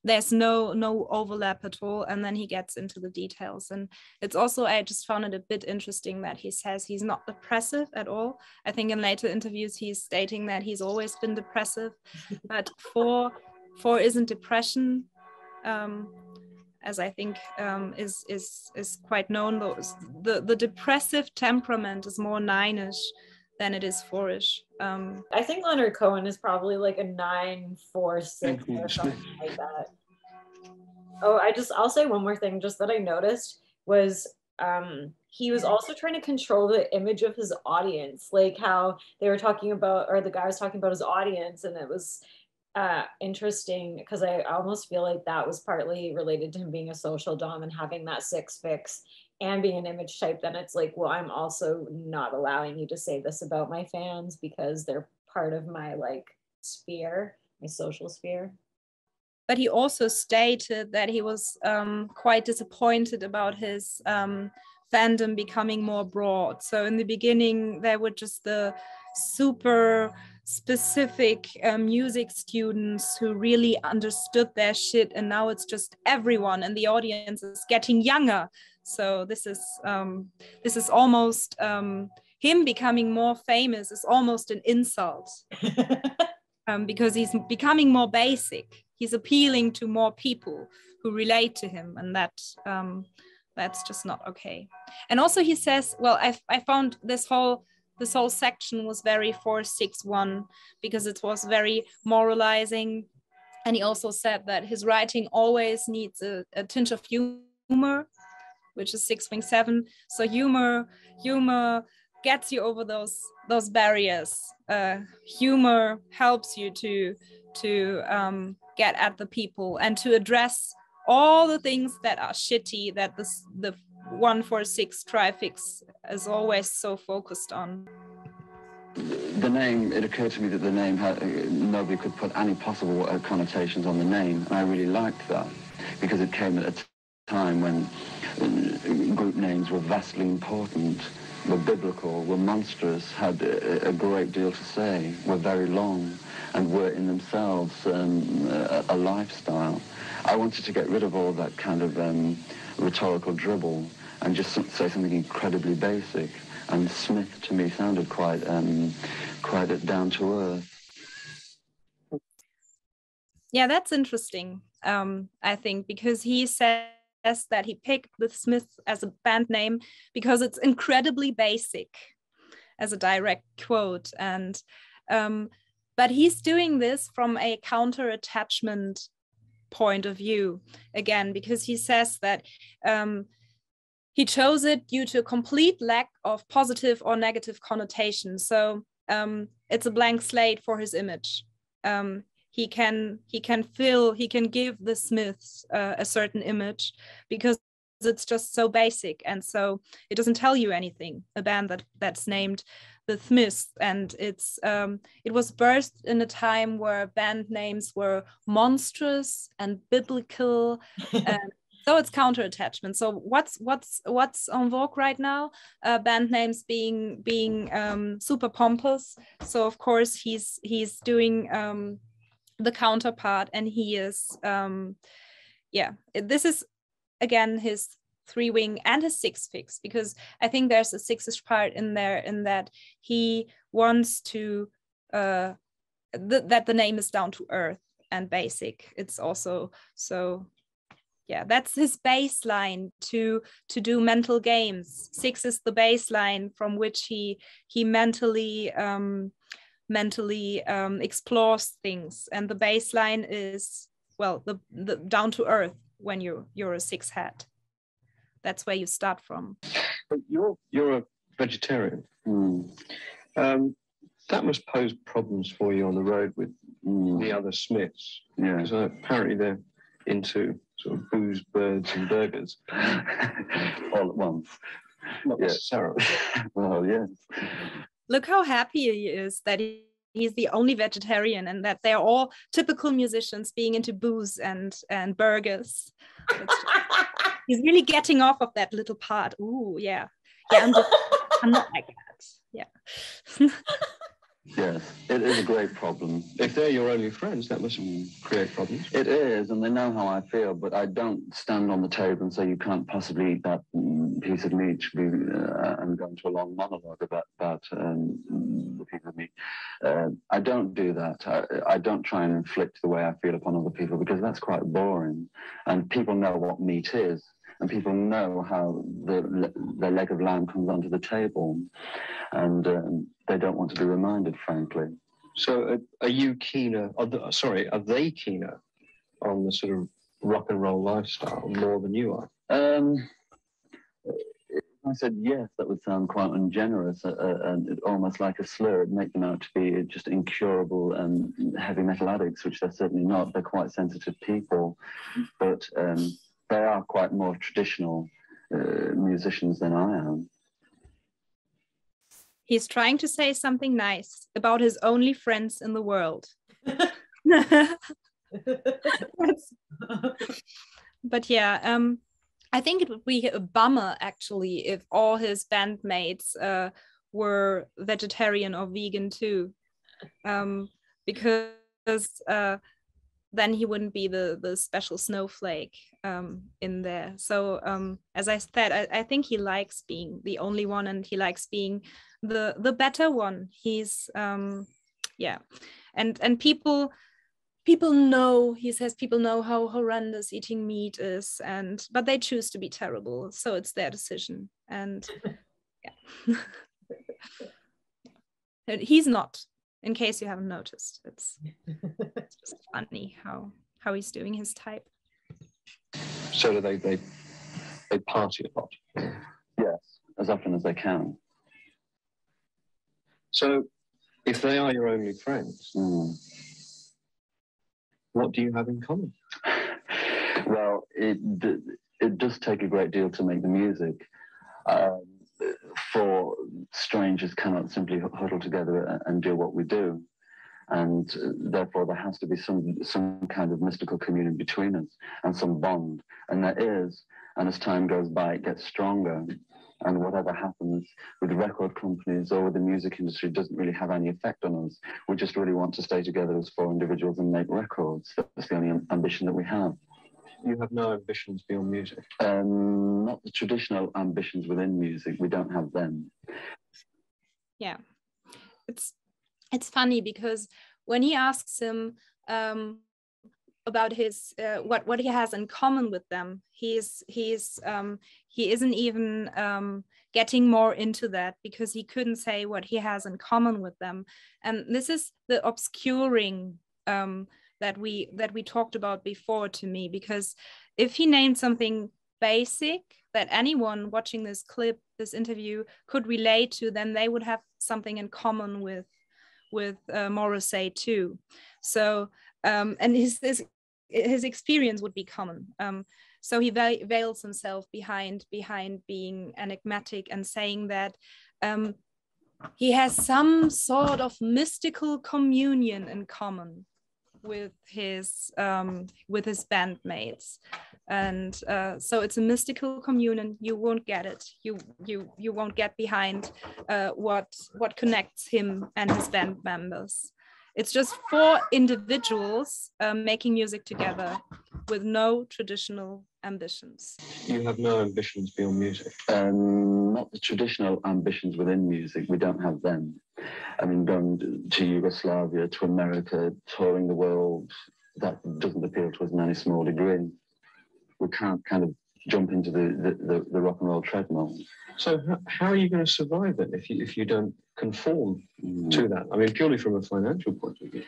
There's no overlap at all, and then he gets into the details. And it's also, I just found it a bit interesting that he says he's not depressive at all. I think in later interviews he's stating that he's always been depressive, but four isn't depression, as I think is quite known. The depressive temperament is more 9ish than it is 4ish. I think Leonard Cohen is probably like a 9, 4, 6 or something like that. Oh, I'll say one more thing just that I noticed was he was also trying to control the image of his audience, like how they were talking about, or the guy was talking about his audience, and it was interesting because I almost feel like that was partly related to him being a social dom and having that 6 fix and being an image type. Then it's like, well, I'm also not allowing you to say this about my fans because they're part of my like sphere, my social sphere. But he also stated that he was quite disappointed about his fandom becoming more broad. So in the beginning, there were just the super specific music students who really understood their shit, and now it's just everyone, and the audience is getting younger. So this is almost him becoming more famous is almost an insult. Because he's becoming more basic. He's appealing to more people who relate to him, and that's just not okay. And also he says, well, I found this whole section was very 461 because it was very moralizing. And he also said that his writing always needs a tinge of humor, which is 6.7. So humor gets you over those barriers. Humor helps you to get at the people and to address all the things that are shitty that the 146 trifix is always so focused on. The name, it occurred to me that the name had, nobody could put any possible connotations on the name, and I really liked that because it came at a time when group names were vastly important, were biblical, were monstrous, had a great deal to say, were very long, and were in themselves a lifestyle. I wanted to get rid of all that kind of rhetorical dribble and just say something incredibly basic. And Smith, to me, sounded quite down to earth. Yeah, that's interesting, I think, because he says that he picked the Smiths as a band name because it's incredibly basic, as a direct quote. And but he's doing this from a counter-attachment point of view, again, because he says that he chose it due to a complete lack of positive or negative connotation. So it's a blank slate for his image. He can give the Smiths a certain image because it's just so basic, and so it doesn't tell you anything. A band that's named the Smiths, and it was birthed in a time where band names were monstrous and biblical. So it's counter-attachment. So what's en vogue right now? Band names being super pompous. So of course he's doing the counterpart, and he is this is again his 3-wing and his 6 fix, because I think there's a 6ish part in there, in that he wants to that the name is down to earth and basic. It's also so. Yeah, that's his baseline to do mental games. 6 is the baseline from which he mentally explores things, and the baseline is, well, the down to earth when you're a 6 hat. That's where you start from. But you're a vegetarian. That must pose problems for you on the road with the other Smiths. Yeah, because apparently they're into sort of booze, birds, and burgers all at once. Not necessarily. Well, yes. Look how happy he is that he's the only vegetarian, and that they're all typical musicians being into booze and burgers. He's really getting off of that little part. Ooh, yeah. I'm not like that. Yeah. Yes, it is a great problem. If they're your only friends, that must create problems. It is, and they know how I feel, but I don't stand on the table and say you can't possibly eat that piece of meat and go into a long monologue about the piece of meat. I don't do that. I don't try and inflict the way I feel upon other people, because that's quite boring. And people know what meat is, and people know how the leg of lamb comes onto the table. And they don't want to be reminded, frankly. So are you keener, are they keener on the sort of rock and roll lifestyle more than you are? If I said yes, that would sound quite ungenerous and almost like a slur. It'd make them out to be just incurable heavy metal addicts, which they're certainly not. They're quite sensitive people, but they are quite more traditional musicians than I am. He's trying to say something nice about his only friends in the world. But yeah, I think it would be a bummer actually if all his bandmates were vegetarian or vegan too, because then he wouldn't be the special snowflake in there. So as I said, I think he likes being the only one, and he likes being the better one. He's yeah, and people know, he says, people know how horrendous eating meat is, but they choose to be terrible, so it's their decision. And yeah. He's not, in case you haven't noticed. It's just funny how he's doing his type. So do they party a lot? Yes, as often as they can. So if they are your only friends, what do you have in common? Well, it does take a great deal to make the music. For strangers cannot simply huddle together and do what we do. And therefore there has to be some kind of mystical communion between us and some bond. And there is, and as time goes by, it gets stronger. And whatever happens with record companies or with the music industry doesn't really have any effect on us. We just really want to stay together as four individuals and make records. That's the only ambition that we have. You have no ambitions beyond music? Not the traditional ambitions within music. We don't have them. Yeah, it's funny because when he asks him about his what he has in common with them, he isn't even getting more into that, because he couldn't say what he has in common with them. And this is the obscuring that we talked about before to me, because if he named something basic that anyone watching this clip, this interview, could relate to, then they would have something in common with Morrissey too. So and his experience would be common. So he veils himself behind being enigmatic and saying that he has some sort of mystical communion in common with his bandmates, and so it's a mystical communion. You won't get it. You won't get behind what connects him and his band members. It's just four individuals making music together with no traditional ambitions. You have no ambitions beyond music? Not the traditional ambitions within music. We don't have them. I mean, going to Yugoslavia, to America, touring the world, that doesn't appeal to us in any small degree. We can't kind of jump into the rock and roll treadmill. So how are you going to survive then if you don't conform to that? I mean, purely from a financial point of view.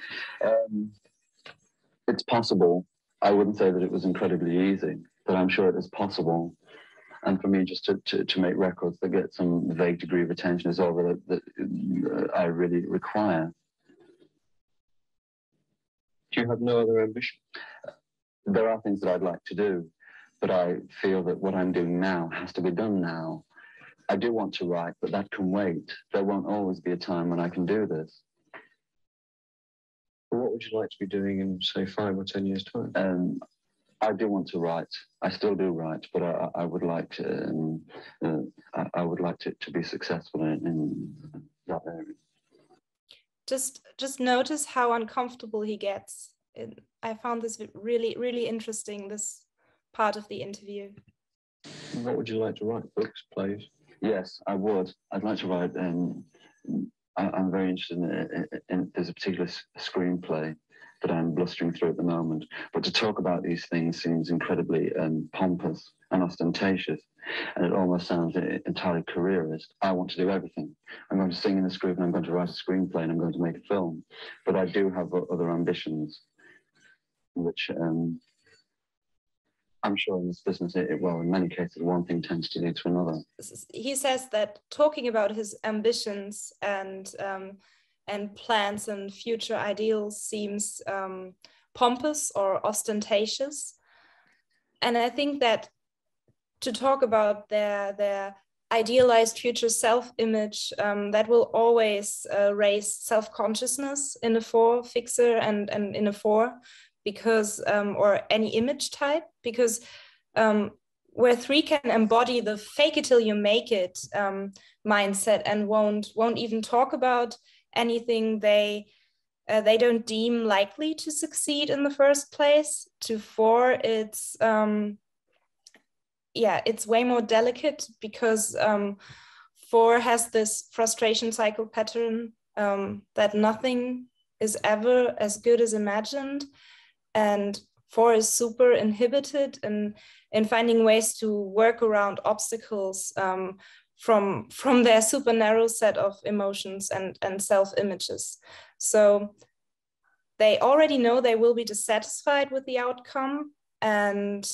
It's possible. I wouldn't say that it was incredibly easy, but I'm sure it is possible. And for me, just to make records that get some vague degree of attention is all that I really require. Do you have no other ambition? There are things that I'd like to do, but I feel that what I'm doing now has to be done now. I do want to write, but that can wait. There won't always be a time when I can do this. Well, what would you like to be doing in, say, 5 or 10 years' time? I do want to write. I still do write, but I would like to. I would like to be successful in that area. Just notice how uncomfortable he gets. I found this really, really interesting, this part of the interview. What would you like to write? Books, plays? Yes, I would. I'd like to write. I'm very interested in there's a particular screenplay that I'm blustering through at the moment. But to talk about these things seems incredibly pompous and ostentatious, and it almost sounds entirely careerist. I want to do everything. I'm going to sing in this group, and I'm going to write a screenplay, and I'm going to make a film. But I do have other ambitions, which I'm sure in this business, well, in many cases, one thing tends to lead to another. He says that talking about his ambitions and plans and future ideals seems pompous or ostentatious. And I think that to talk about their idealized future self-image, that will always raise self-consciousness in a 4 fixer and in a 4, because or any image type, because where 3 can embody the fake it till you make it mindset and won't even talk about anything they don't deem likely to succeed in the first place. To 4, it's it's way more delicate, because 4 has this frustration cycle pattern that nothing is ever as good as imagined, and 4 is super inhibited in finding ways to work around obstacles from their super narrow set of emotions and self-images. So they already know they will be dissatisfied with the outcome, and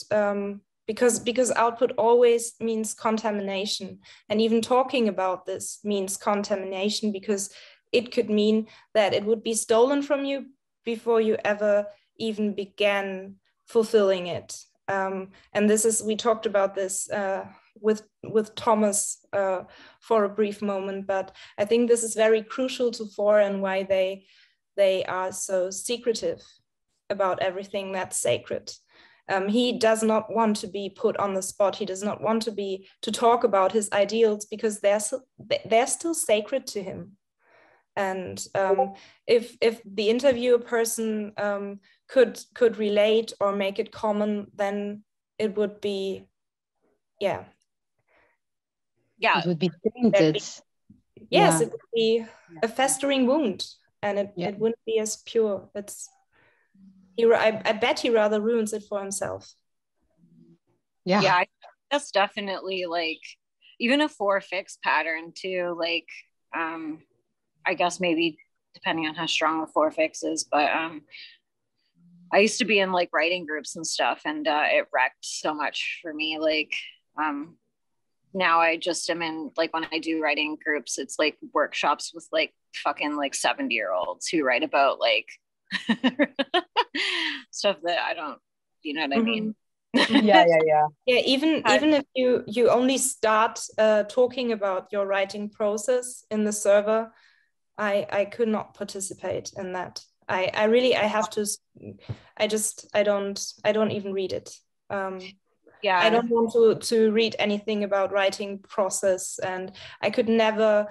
because output always means contamination, and even talking about this means contamination, because it could mean that it would be stolen from you before you ever even began fulfilling it. And this is, we talked about this with Thomas for a brief moment, but I think this is very crucial to 4 and why they are so secretive about everything that's sacred. He does not want to be put on the spot. He does not want to talk about his ideals, because they're still sacred to him. And if the interviewer person could relate or make it common, then it would be, it would be tainted. Yes, it would be a festering wound, and it wouldn't be as pure. I bet he rather ruins it for himself. Yeah, that's definitely like even a 4 fixed pattern too. Like, I guess maybe depending on how strong the 4 fix is, but I used to be in like writing groups and stuff, and it wrecked so much for me. Like, now I just am in, like, when I do writing groups, it's like workshops with like fucking like 70-year-olds who write about like stuff that I don't, you know what I mean? Yeah. Even if you only start talking about your writing process in the server, I could not participate in that. I don't even read it. I don't want to read anything about writing process, and I could never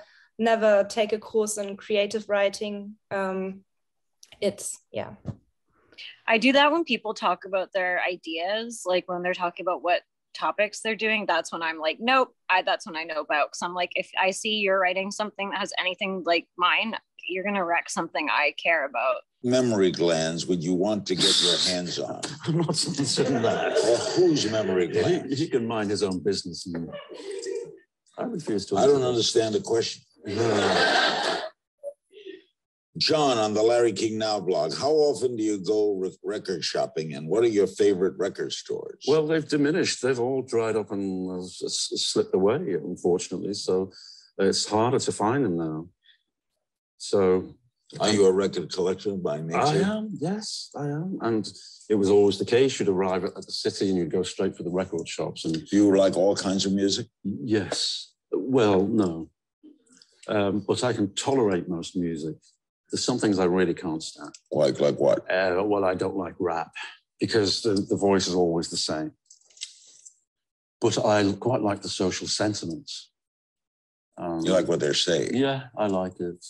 take a course in creative writing. I do that when people talk about their ideas, like when they're talking about what topics they're doing. That's when I'm like, nope, that's when I know about, because I'm like, if I see you're writing something that has anything like mine, you're gonna wreck something I care about. Memory glands would you want to get your hands on? I'm not saying that. Well, whose memory glands? He can mind his own business. And I refuse to. I don't understand the question. John, on the Larry King Now blog, how often do you go record shopping, and what are your favorite record stores? Well, they've diminished. They've all dried up and slipped away, unfortunately. So it's harder to find them now. So, are you a record collector by nature? I am, yes, I am. And it was always the case. You'd arrive at the city and you'd go straight for the record shops. And do you like all kinds of music? Yes. Well, no. But I can tolerate most music. There's some things I really can't stand. Like what? Well, I don't like rap because the voice is always the same. But I quite like the social sentiments. You like what they're saying? Yeah, I like it.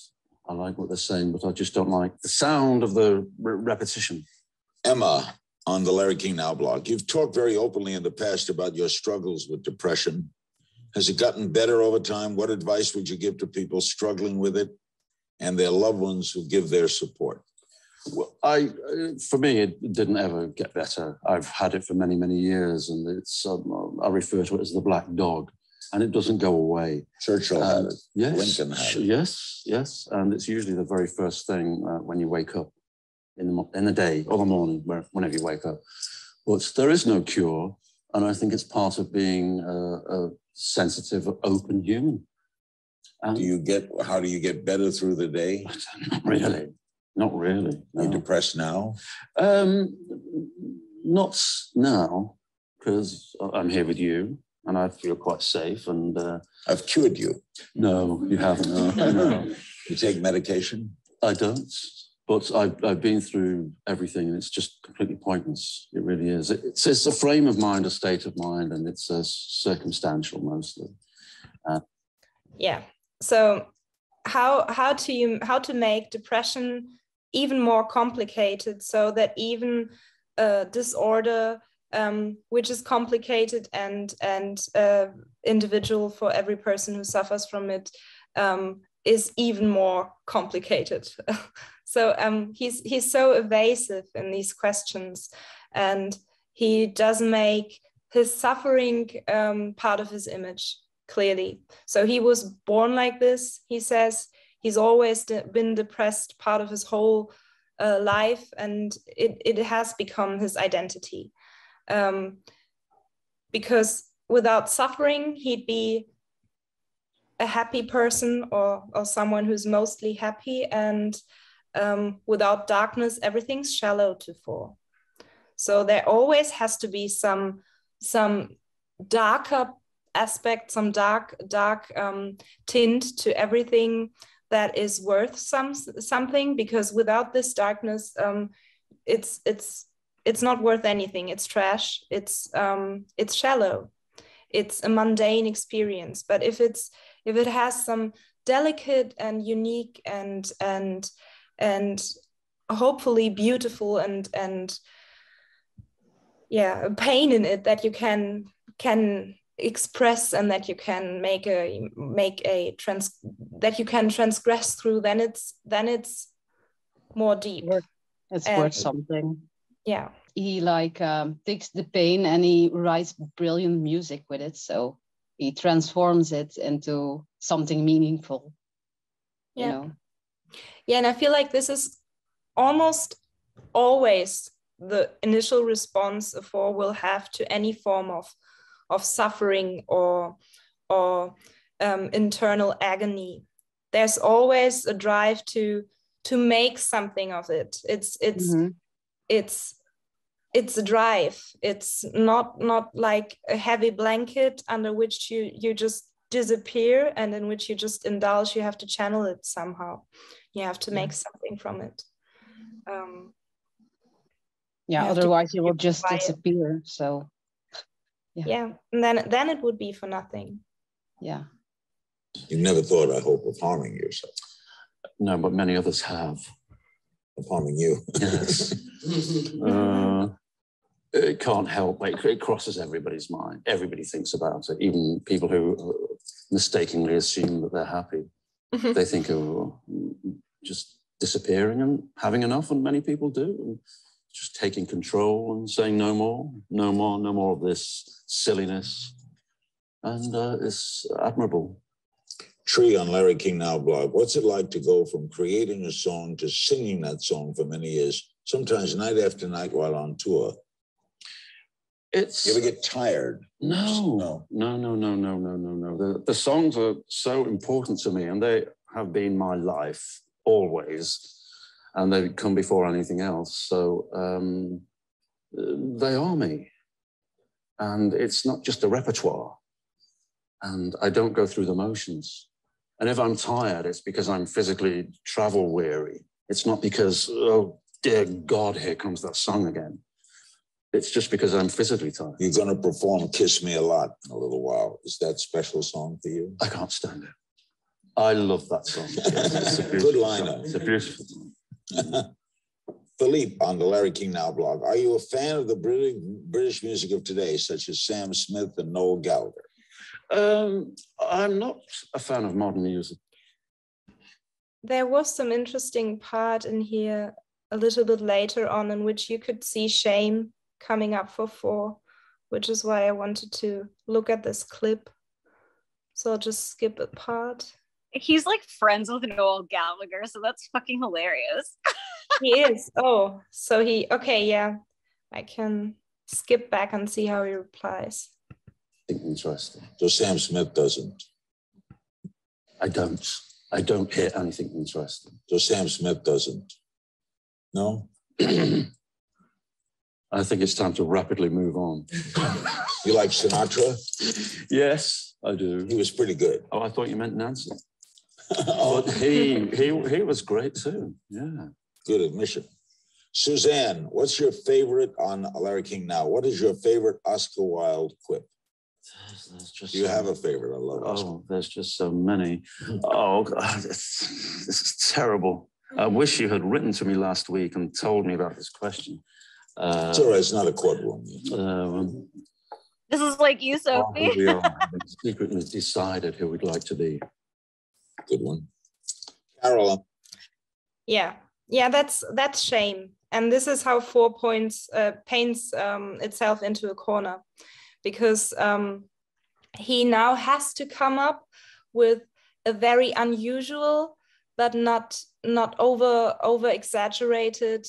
I like what they're saying, but I just don't like the sound of the repetition. Emma, on the Larry King Now blog, you've talked very openly in the past about your struggles with depression. Has it gotten better over time? What advice would you give to people struggling with it and their loved ones who give their support? Well, for me, it didn't ever get better. I've had it for many, many years, and it's I refer to it as the black dog, and it doesn't go away. Churchill had it. Yes, Lincoln had it. Yes, and it's usually the very first thing when you wake up in the day or the morning, whenever you wake up. But there is no cure. And I think it's part of being a sensitive, open human. And how do you get better through the day? Not really. Not really. No. You're depressed now? Not now, because I'm here with you and I feel quite safe. And I've cured you. No, you haven't. No. You take medication? I don't. But I've been through everything, and it's just completely pointless. It really is. It's a frame of mind, a state of mind, and it's circumstantial mostly. Yeah. So how to make depression even more complicated, so that even disorder, which is complicated and individual for every person who suffers from it, is even more complicated. So he's so evasive in these questions, and he doesn't make his suffering part of his image clearly. So he was born like this. He says he's always been depressed part of his whole life, and it has become his identity. Because without suffering, he'd be a happy person or someone who's mostly happy, and without darkness, everything's shallow to fall. So there always has to be some darker aspect, some dark tint to everything that is worth something, because without this darkness, it's not worth anything. It's trash. It's shallow. It's a mundane experience. But if it has some delicate and unique and hopefully beautiful and yeah, a pain in it that you can express, and that you can that you can transgress through, then it's more deep. It's worth something. Yeah. He takes the pain and he writes brilliant music with it. So he transforms it into something meaningful. Yeah. You know? Yeah, and I feel like this is almost always the initial response a four will have to any form of suffering or internal agony. There's always a drive to make something of it. It's a drive. It's not like a heavy blanket under which you just disappear and in which you just indulge. You have to channel it somehow. You have to make something from it. Otherwise you will just disappear. So yeah, and then it would be for nothing. Yeah. You never thought, I hope, of harming yourself? No, but many others have. Of harming you? Yes. It can't help. It crosses everybody's mind. Everybody thinks about it. Even people who mistakenly assume that they're happy. They think of just disappearing and having enough, and many people do. And just taking control and saying no more of this silliness. And it's admirable. Tree on Larry King Now blog. What's it like to go from creating a song to singing that song for many years, sometimes night after night while on tour? You ever get tired? No. The songs are so important to me, and they have been my life always, and they come before anything else. So they are me, and it's not just a repertoire. And I don't go through the motions. And if I'm tired, it's because I'm physically travel weary. It's not because, oh dear God, here comes that song again. It's just because I'm physically tired. You're going to perform Kiss Me a Lot in a little while. Is that a special song for you? I can't stand it. I love that song. It's a good lineup. It's a beautiful song. Philippe on the Larry King Now blog. Are you a fan of the British music of today, such as Sam Smith and Noel Gallagher? I'm not a fan of modern music. There was some interesting part in here a little bit later on in which you could see shame coming up for 4, which is why I wanted to look at this clip. So I'll just skip a part. He's like friends with Noel Gallagher, so that's fucking hilarious. He is. Oh, so okay, yeah. I can skip back and see how he replies. Interesting. So Sam Smith doesn't. I don't hear anything interesting. So Sam Smith doesn't. No? I think it's time to rapidly move on. You like Sinatra? Yes, I do. He was pretty good. Oh, I thought you meant Nancy. But he was great too. Yeah. Good admission. Suzanne, what's your favorite on Larry King Now? What is your favorite Oscar Wilde quip? Do you have a favorite? I love Oscar. Oh, there's just so many. Oh, God, this is terrible. I wish you had written to me last week and told me about this question. It's all right. It's not a courtroom. This is like you, Sophie. We are secretly decided who we'd like to be. Good one. Carol. Yeah, that's shame. And this is how 4 Points paints itself into a corner, because he now has to come up with a very unusual but not over exaggerated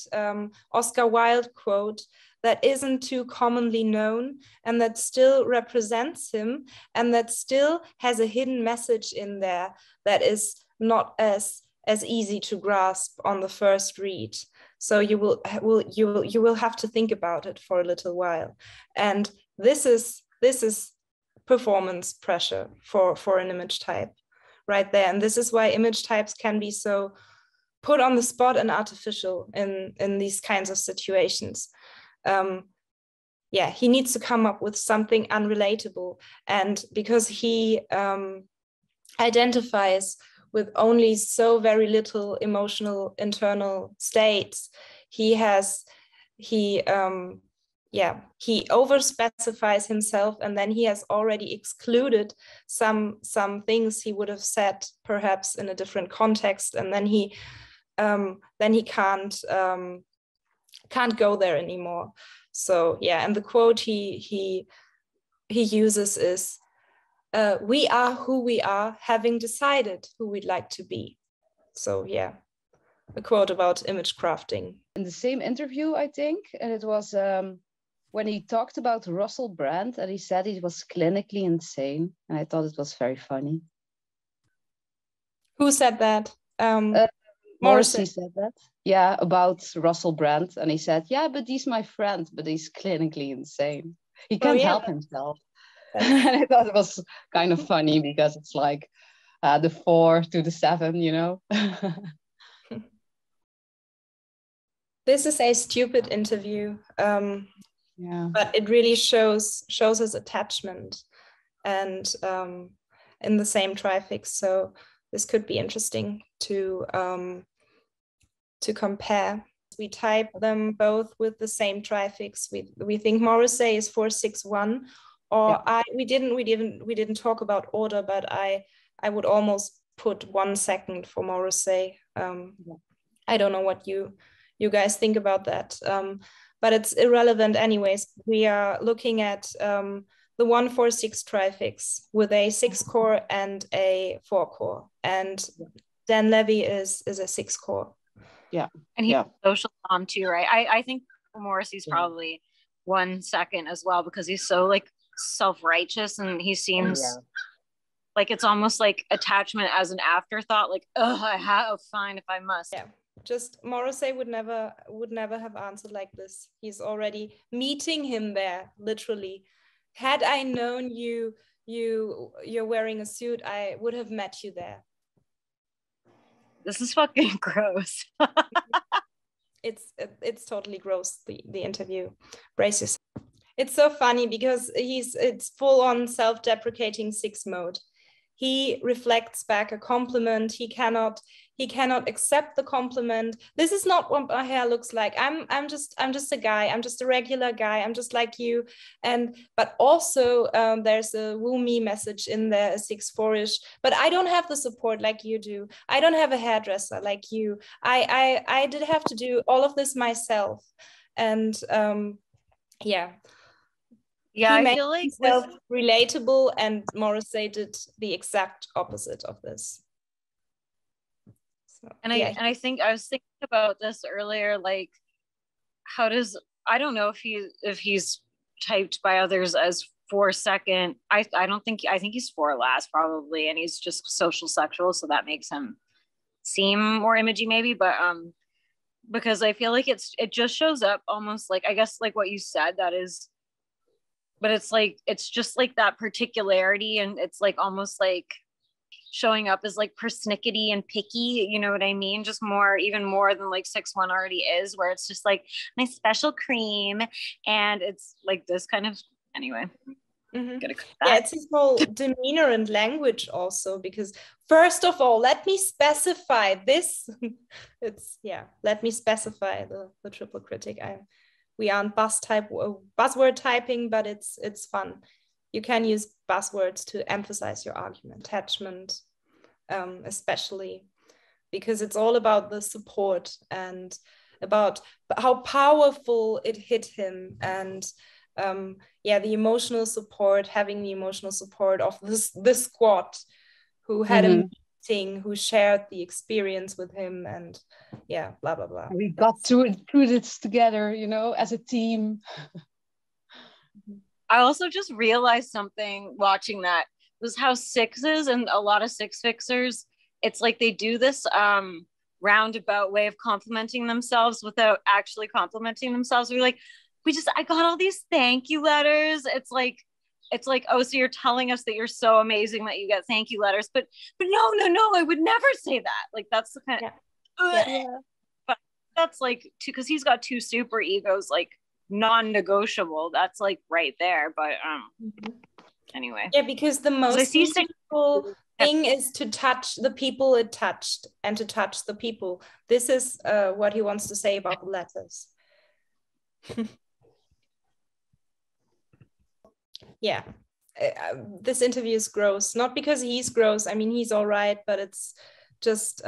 Oscar Wilde quote that isn't too commonly known and that still represents him and that still has a hidden message in there that is not as easy to grasp on the first read. So you will have to think about it for a little while. And this is performance pressure for an image type right there. And this is why image types can be so put on the spot and artificial in these kinds of situations. He needs to come up with something unrelatable. And because he identifies with only so very little emotional internal states, he overspecifies himself, and then he has already excluded some things he would have said perhaps in a different context, and then he can't go there anymore. So yeah, and the quote he uses is, "We are who we are, having decided who we'd like to be." So yeah, a quote about image crafting. In the same interview, I think, and it was when he talked about Russell Brand, and he said he was clinically insane, and I thought it was very funny. Who said that? Morrissey said that. Yeah, about Russell Brand, and he said, "Yeah, but he's my friend, but he's clinically insane. He can't help himself." And I thought it was kind of funny because it's like the 4 to the 7, you know. This is a stupid interview, but it really shows his attachment and in the same trifix. So this could be interesting to compare. We type them both with the same trifix. We think Morrissey is 461, or we didn't talk about order, but I would almost put 1 second for Morrissey. I don't know what you guys think about that, but it's irrelevant anyways. We are looking at the 1-4-6 trifix with a 6-core and a 4-core, and Dan Levy is a 6-core. Yeah, and he's social calm too, right? I think Morrissey's probably 1 second as well, because he's so like self-righteous, and he seems like it's almost like attachment as an afterthought, like, oh, I have fine if I must. Yeah, just Morrissey would never have answered like this. He's already meeting him there, literally. Had I known you're wearing a suit, I would have met you there. This is fucking gross. It's totally gross, the interview. Brace yourself. It's so funny because it's full on self-deprecating 6 mode. He reflects back a compliment. He cannot accept the compliment. This is not what my hair looks like. I'm just a guy. I'm just a regular guy. I'm just like you. But also there's a woo me message in there, a 6-4-ish. But I don't have the support like you do. I don't have a hairdresser like you. I did have to do all of this myself. And I feel like himself relatable, and Morrissey did the exact opposite of this. So, I think I was thinking about this earlier, like I don't know if he's typed by others as 4 I think he's 4 last probably, and he's just social sexual, so that makes him seem more imagey maybe, but because I feel like it just shows up almost like, I guess, like what you said, that is, but it's like, it's just like that particularity, and it's like almost like showing up as like persnickety and picky, you know what I mean? Just more, even more than like 6'1" already is, where it's just like my special cream, and it's like this kind of, anyway. Mm-hmm. Yeah, it's his whole demeanor and language also, because first of all, let me specify this. Let me specify the triple critic. We aren't buzzword typing, but it's fun. You can use buzzwords to emphasize your argument. Attachment, especially, because it's all about the support and about how powerful it hit him, and the emotional support, having the emotional support of this squad who had a meeting, who shared the experience with him, and blah blah blah. We got through this together, you know, as a team. I also just realized something watching that, was how sixes and a lot of six fixers, it's like they do this roundabout way of complimenting themselves without actually complimenting themselves. We're like, I got all these thank you letters. It's like, oh, so you're telling us that you're so amazing that you get thank you letters, but no, I would never say that. Like, that's the kind of, but that's like, because he's got 2 super egos, like non-negotiable. That's like right there. But anyway. Yeah, because the most beautiful thing is to touch the people it touched, and to touch the people. This is what he wants to say about the letters. Yeah, this interview is gross, not because he's gross. I mean, he's all right, but it's just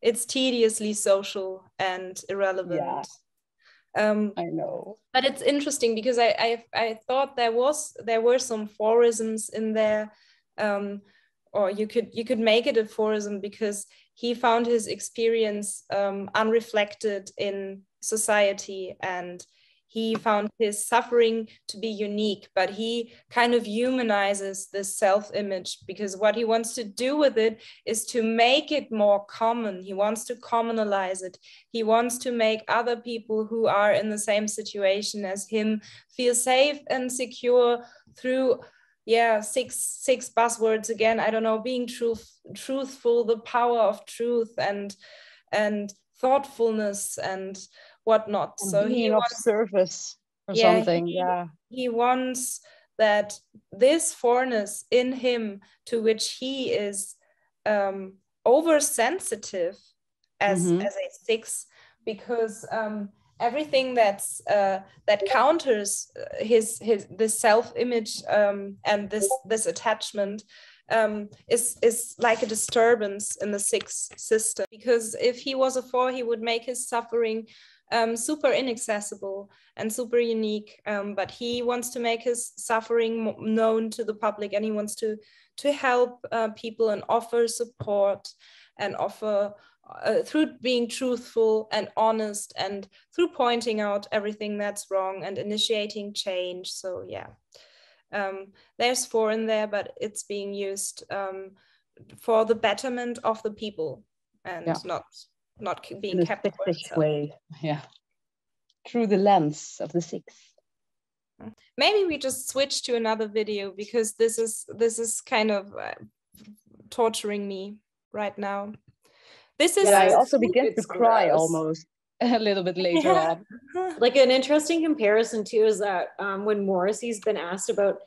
it's tediously social and irrelevant. I know, but it's interesting because I thought there were some Fourisms in there, or you could make it a Fourism, because he found his experience unreflected in society, and he found his suffering to be unique, but he kind of humanizes this self-image, because what he wants to do with it is to make it more common. He wants to commonalize it. He wants to make other people who are in the same situation as him feel safe and secure through, six buzzwords again. I don't know, being truthful, the power of truth, and thoughtfulness and whatnot. And so he wants service or something. He wants that this fourness in him, to which he is oversensitive as a 6, because everything that's that counters his this self-image and this attachment is like a disturbance in the 6 system. Because if he was a 4, he would make his suffering super inaccessible and super unique, but he wants to make his suffering known to the public, and he wants to help people and offer support, and offer through being truthful and honest, and through pointing out everything that's wrong and initiating change. So there's 4 in there, but it's being used for the betterment of the people, and not being kept for itself. Way, through the lens of the 6. Maybe we just switch to another video, because this is kind of torturing me right now. This is I also begin to cry almost a little bit later on. Like, an interesting comparison too is that when Morrissey's been asked about,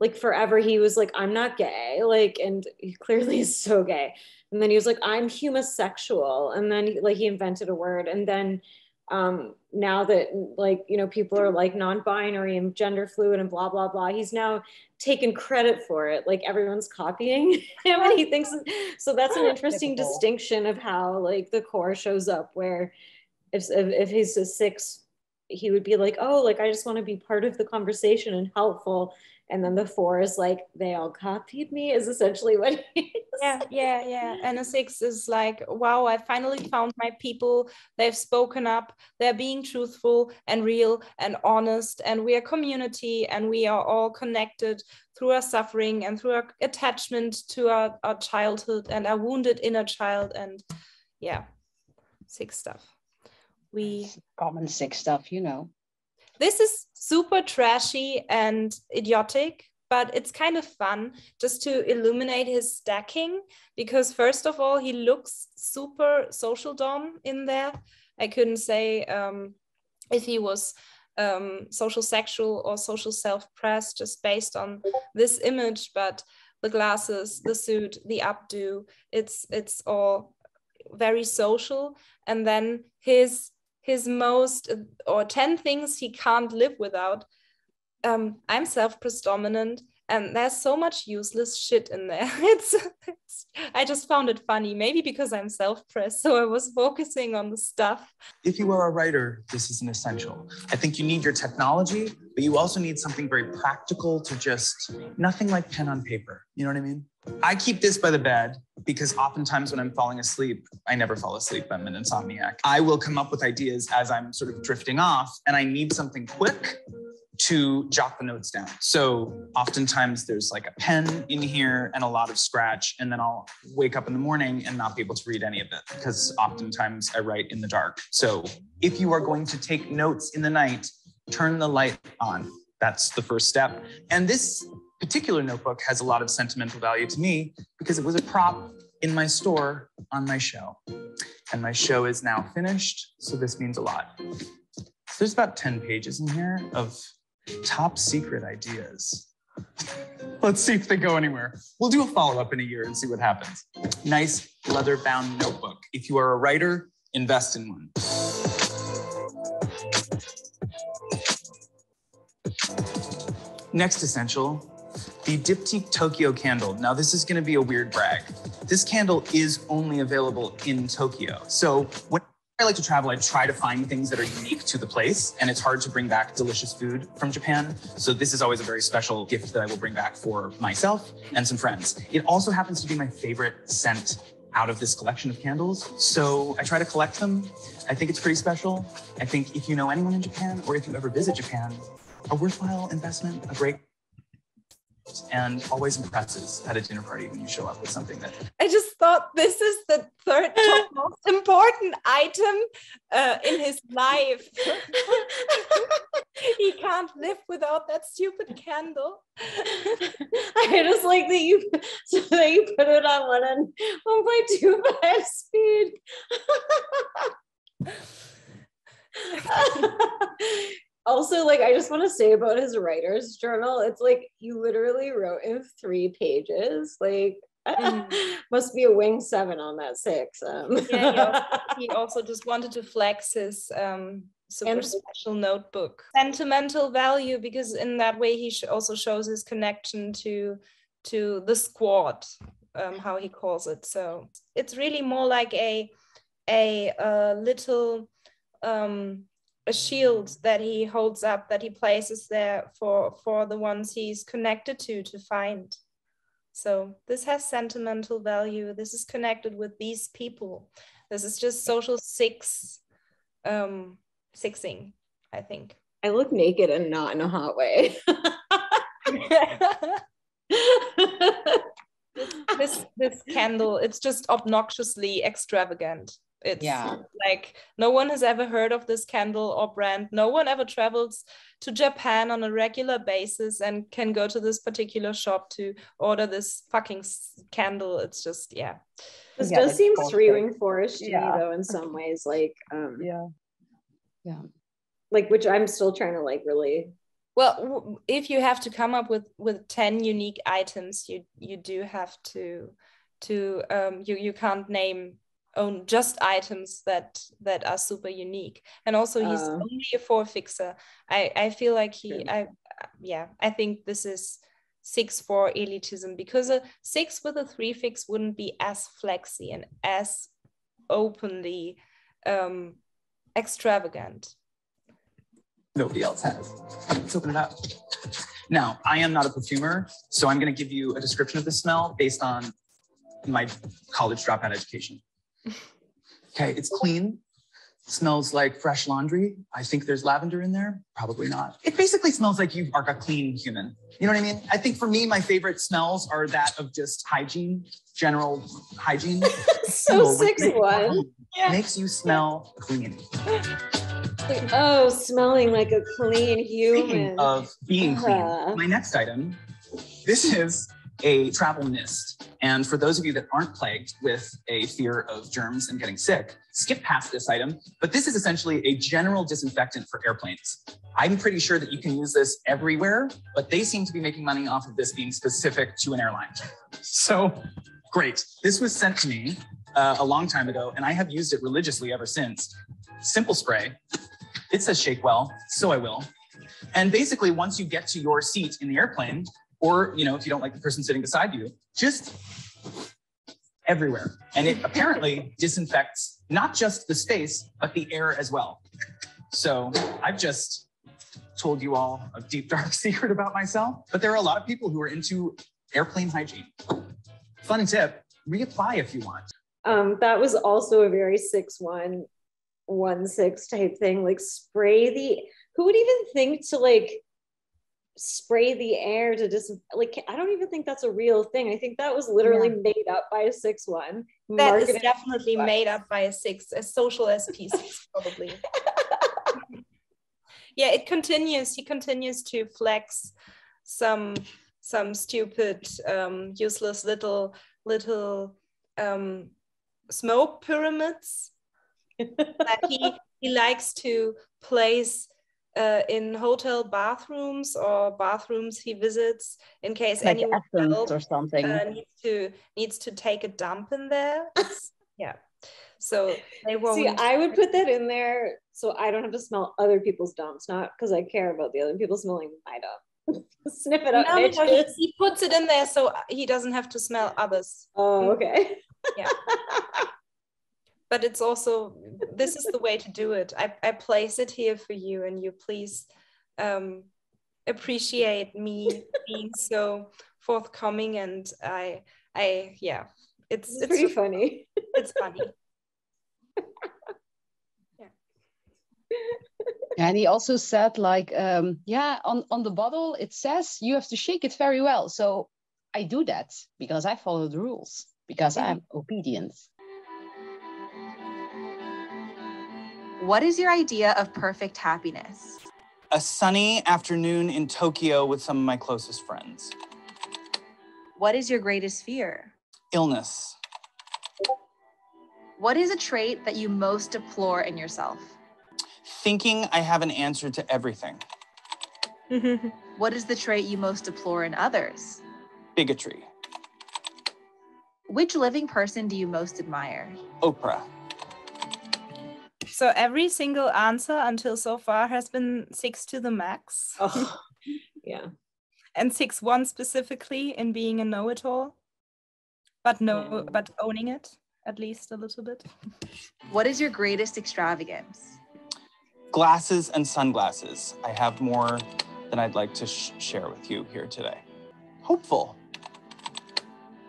like, forever he was like, I'm not gay, like, and he clearly is so gay. And then he was like, I'm humasexual. And then he invented a word. And then now that, like, you know, people are like non-binary and gender fluid and blah, blah, blah, he's now taken credit for it. Like, everyone's copying him, and he thinks, so that's an interesting distinction of how, like, the core shows up, where if he's a 6 he would be like, oh, like, I just want to be part of the conversation and helpful. And then the 4 is like, they all copied me, is essentially what he is. Yeah. And a 6 is like, wow, I finally found my people. They've spoken up. They're being truthful and real and honest. And we are community, and we are all connected through our suffering and through our attachment to our childhood and our wounded inner child. And yeah, 6 stuff. Common 6 stuff, you know. This is super trashy and idiotic, but it's kind of fun just to illuminate his stacking, because first of all, he looks super social dom in there. I couldn't say if he was social sexual or social self-pressed just based on this image, but the glasses, the suit, the updo, it's all very social. And then his most, or 10 things he can't live without. I'm self-predominant, and there's so much useless shit in there. I just found it funny, maybe because I'm self-pressed, so I was focusing on the stuff. If you are a writer, this is an essential. I think you need your technology, but you also need something very practical to just, nothing like pen on paper. You know what I mean? I keep this by the bed because oftentimes when I'm falling asleep, I never fall asleep, I'm an insomniac. I will come up with ideas as I'm sort of drifting off, and I need something quick to jot the notes down. So oftentimes there's like a pen in here and a lot of scratch, and then I'll wake up in the morning and not be able to read any of it because oftentimes I write in the dark. So if you are going to take notes in the night, turn the light on. That's the first step. And this particular notebook has a lot of sentimental value to me because it was a prop in my store on my show. And my show is now finished, so this means a lot. So there's about 10 pages in here of top secret ideas. Let's see if they go anywhere. We'll do a follow-up in a year and see what happens. Nice leather-bound notebook. If you are a writer, invest in one. Next essential, the Diptyque Tokyo candle. Now this is gonna be a weird brag. This candle is only available in Tokyo. So when I like to travel, I try to find things that are unique to the place, and it's hard to bring back delicious food from Japan. So this is always a very special gift that I will bring back for myself and some friends. It also happens to be my favorite scent out of this collection of candles. So I try to collect them. I think it's pretty special. I think if you know anyone in Japan, or if you ever visit Japan, a worthwhile investment, a great, and always impresses at a dinner party when you show up with something that... I just thought this is the third top most important item in his life. He can't live without that stupid candle. I just like that you put it on 1.25 speed. Also, like, I just want to say about his writer's journal, it's like you literally wrote in 3 pages. Like, must be a wing 7 on that 6. Yeah, he also just wanted to flex his super special notebook. Sentimental value, because in that way he also shows his connection to the squad, how he calls it. So it's really more like a little a shield that he holds up, that he places there for the ones he's connected to find. So this has sentimental value. This is connected with these people. This is just social sixing, I think. I look naked and not in a hot way. this candle, it's just obnoxiously extravagant. It's like no one has ever heard of this candle or brand. No one ever travels to Japan on a regular basis and can go to this particular shop to order this fucking candle. It's just, This does seem 3-wing Fourissey to me, though, in some ways. Like, like, which I'm still trying to like really. Well, if you have to come up with 10 unique items, you do have to you can't name just items that are super unique. And also he's only a 4 fixer. I feel like I think this is 6-4 elitism, because a 6 with a 3 fix wouldn't be as flexy and as openly extravagant. Nobody else has. Let's open it up. Now, I am not a perfumer, so I'm going to give you a description of the smell based on my college dropout education. Okay, it's clean. Smells like fresh laundry. I think there's lavender in there. Probably not. It basically smells like you are a clean human. You know what I mean? I think for me, my favorite smells are that of just hygiene, general hygiene. So 6'1". Makes you smell clean. Oh, smelling like a clean human. Speaking of being clean, my next item, this is a travel mist. And for those of you that aren't plagued with a fear of germs and getting sick, skip past this item. But this is essentially a general disinfectant for airplanes. I'm pretty sure that you can use this everywhere, but they seem to be making money off of this being specific to an airline. So great. This was sent to me a long time ago, and I have used it religiously ever since. Simple spray. It says shake well, so I will. And basically, once you get to your seat in the airplane, or, you know, if you don't like the person sitting beside you, just everywhere. And it apparently disinfects not just the space, but the air as well. So I've just told you all a deep, dark secret about myself, but there are a lot of people who are into airplane hygiene. Fun tip, reapply if you want. That was also a very 6'1", 1'6" type thing. Like spray the, who would even think to like spray the air to like, I don't even think that's a real thing. I think that was literally made up by a 6'1". That is definitely made up by a social SPC probably. Yeah, it continues. He continues to flex some stupid, useless little smoke pyramids that he likes to place in hotel bathrooms or bathrooms he visits in case like anyone else or something needs to take a dump in there. Yeah. So they won't. See, I would put that in there so I don't have to smell other people's dumps, not because I care about the other people smelling my dump. Sniff it up, no, he puts it in there so he doesn't have to smell others. Oh, okay. Yeah. But it's also, this is the way to do it. I place it here for you, and you please appreciate me being so forthcoming. And yeah, it's pretty funny. It's funny. And he also said, like, yeah, on the bottle, it says you have to shake it very well. So I do that because I follow the rules, because I'm obedient. What is your idea of perfect happiness? A sunny afternoon in Tokyo with some of my closest friends. What is your greatest fear? Illness. What is a trait that you most deplore in yourself? Thinking I have an answer to everything. What is the trait you most deplore in others? Bigotry. Which living person do you most admire? Oprah. So every single answer until so far has been 6 to the max. Oh, yeah. And 6'1" specifically in being a know-it-all, but but owning it at least a little bit. What is your greatest extravagance? Glasses and sunglasses. I have more than I'd like to share with you here today. Hopeful.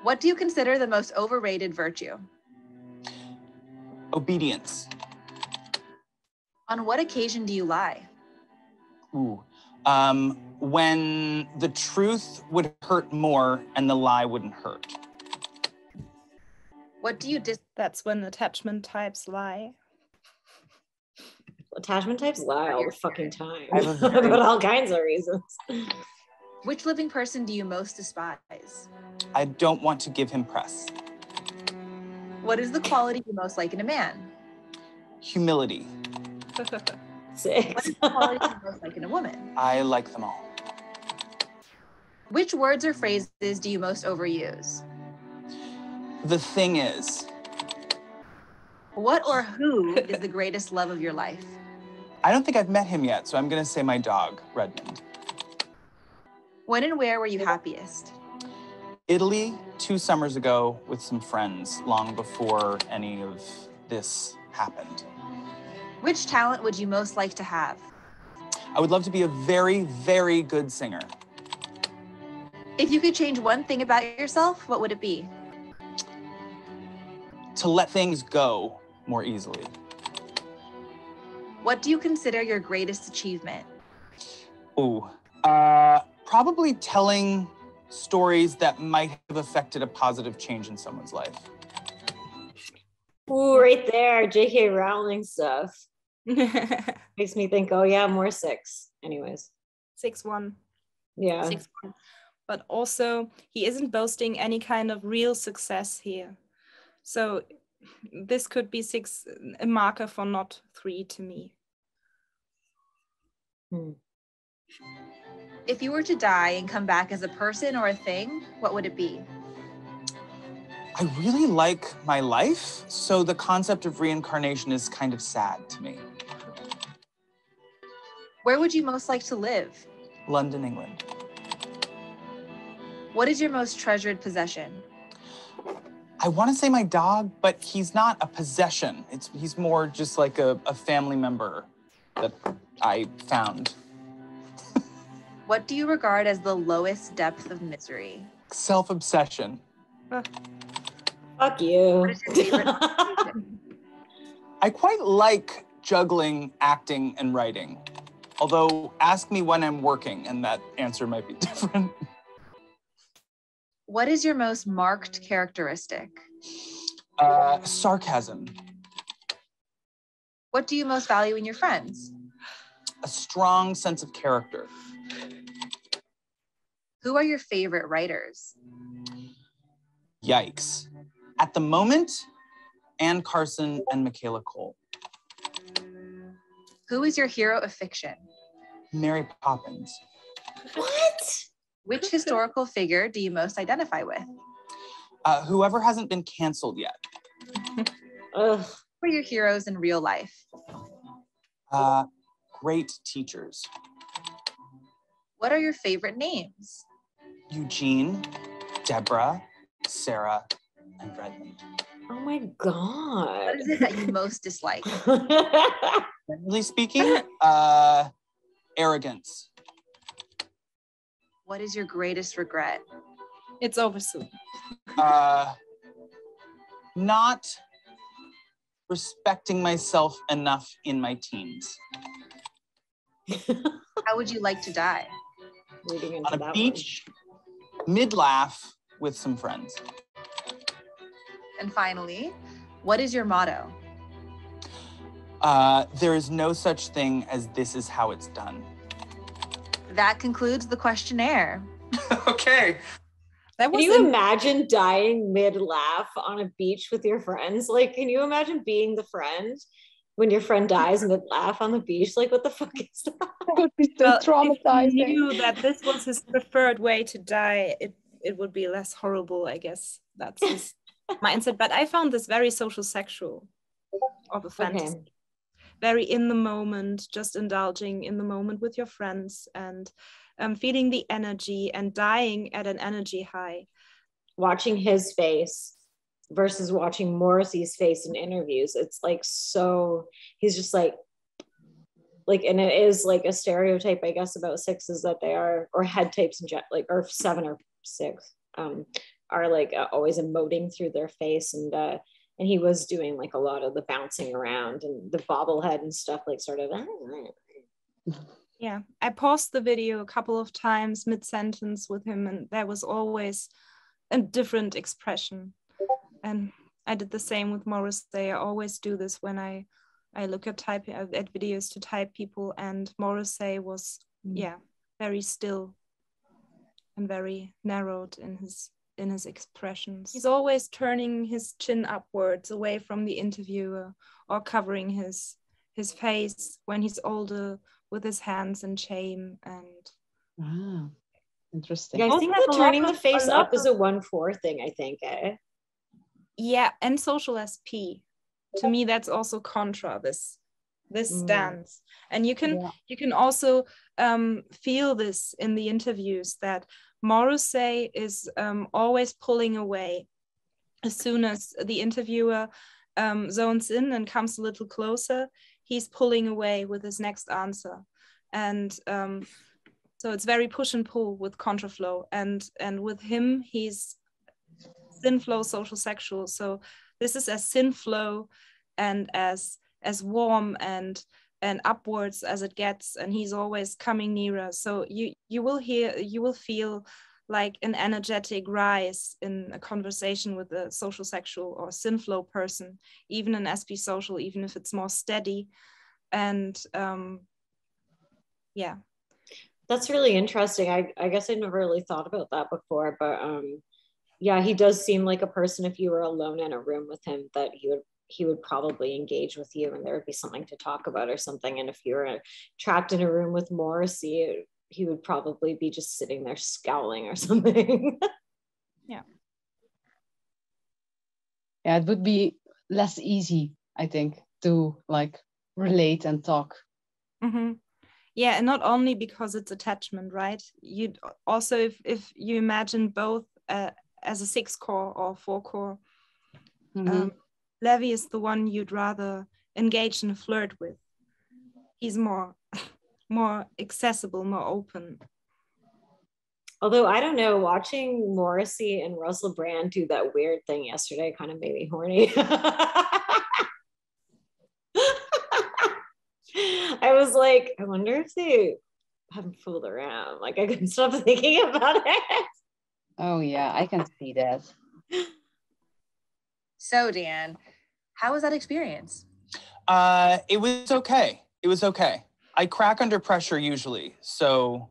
What do you consider the most overrated virtue? Obedience. On what occasion do you lie? Ooh. When the truth would hurt more and the lie wouldn't hurt. What do you That's when attachment types lie. Attachment types lie all the fucking time. About all kinds of reasons. Which living person do you most despise? I don't want to give him press. What is the quality you most like in a man? Humility. 6. What is the quality you most like in a woman? I like them all. Which words or phrases do you most overuse? The thing is. What or who is the greatest love of your life? I don't think I've met him yet, so I'm going to say my dog, Redmond. When and where were you happiest? Italy 2 summers ago with some friends, long before any of this happened. Which talent would you most like to have? I would love to be a very, very good singer. If you could change one thing about yourself, what would it be? To let things go more easily. What do you consider your greatest achievement? Ooh, probably telling stories that might have affected a positive change in someone's life. Ooh, right there, J.K. Rowling stuff. Makes me think, oh yeah, more 6. Anyways. 6-1. Yeah. 6-1. But also, he isn't boasting any kind of real success here. So this could be 6, a marker for not 3 to me. If you were to die and come back as a person or a thing, what would it be? I really like my life, so the concept of reincarnation is kind of sad to me. Where would you most like to live? London, England. What is your most treasured possession? I want to say my dog, but he's not a possession. He's more just like a family member that I found. What do you regard as the lowest depth of misery? Self-obsession. Fuck you. What is your favorite occupation? I quite like juggling, acting, and writing. Although, ask me when I'm working, and that answer might be different. What is your most marked characteristic? Sarcasm. What do you most value in your friends? A strong sense of character. Who are your favorite writers? Yikes. At the moment, Anne Carson and Michaela Cole. Who is your hero of fiction? Mary Poppins. What? Which historical figure do you most identify with? Whoever hasn't been canceled yet. Ugh. Who are your heroes in real life? Great teachers. What are your favorite names? Eugene, Deborah, Sarah, and Redmond. Oh my God. What is it that you most dislike? Generally speaking, arrogance. What is your greatest regret? It's over soon. Not respecting myself enough in my teens. How would you like to die? On a beach, mid-laugh with some friends. And finally, what is your motto? There is no such thing as this is how it's done. That concludes the questionnaire. Okay. Can you imagine dying mid-laugh on a beach with your friends? Like, can you imagine being the friend when your friend dies mid-laugh on the beach? Like, what the fuck is that? That would be so traumatizing. If he knew that this was his preferred way to die, it would be less horrible, I guess. That's his mindset. But I found this very social sexual of a fantasy. Okay. Very in the moment, just indulging in the moment with your friends and feeling the energy and dying at an energy high. Watching his face versus watching Morrissey's face in interviews, it's like so, he's just like, and it is like a stereotype, I guess, about 6s that they are, or head types, like, or 7 or 6, are like always emoting through their face. And he was doing like a lot of the bouncing around and the bobblehead and stuff, like sort of. Yeah, I paused the video a couple of times mid-sentence with him, and there was always a different expression. And I did the same with Morrissey. I always do this when I look at videos to type people, and Morrissey was very still and very narrowed in his expressions. He's always turning his chin upwards away from the interviewer, or covering his face when he's older with his hands in shame. And interesting. Yeah, I think that turning the face up is a 1-4 thing, I think. Yeah, and social SP. To me, that's also contra this stance. And you can also feel this in the interviews, that Morrissey is always pulling away as soon as the interviewer zones in and comes a little closer. He's pulling away with his next answer. And so it's very push and pull with contraflow, and with him, he's syn flow social sexual. So this is as syn flow and as warm and upwards as it gets, and he's always coming nearer. So you will feel like an energetic rise in a conversation with a social sexual or syn flow person, even an SP social, even if it's more steady. And yeah. That's really interesting. I guess I never really thought about that before, but yeah, he does seem like a person, if you were alone in a room with him, that he would probably engage with you and there would be something to talk about or something. And if you were trapped in a room with Morrissey, he would probably be just sitting there scowling or something. Yeah. Yeah, it would be less easy, I think, to like relate and talk. Mm-hmm. Yeah, and not only because it's attachment, right? You'd also, if you imagine both as a 6 core or 4 core, Levy is the one you'd rather engage and flirt with. He's more accessible, more open. Although I don't know, watching Morrissey and Russell Brand do that weird thing yesterday kind of made me horny. I was like, I wonder if they haven't fooled around. Like I couldn't stop thinking about it. Oh yeah, I can see that. So Dan, how was that experience? It was okay. It was okay. I crack under pressure usually, so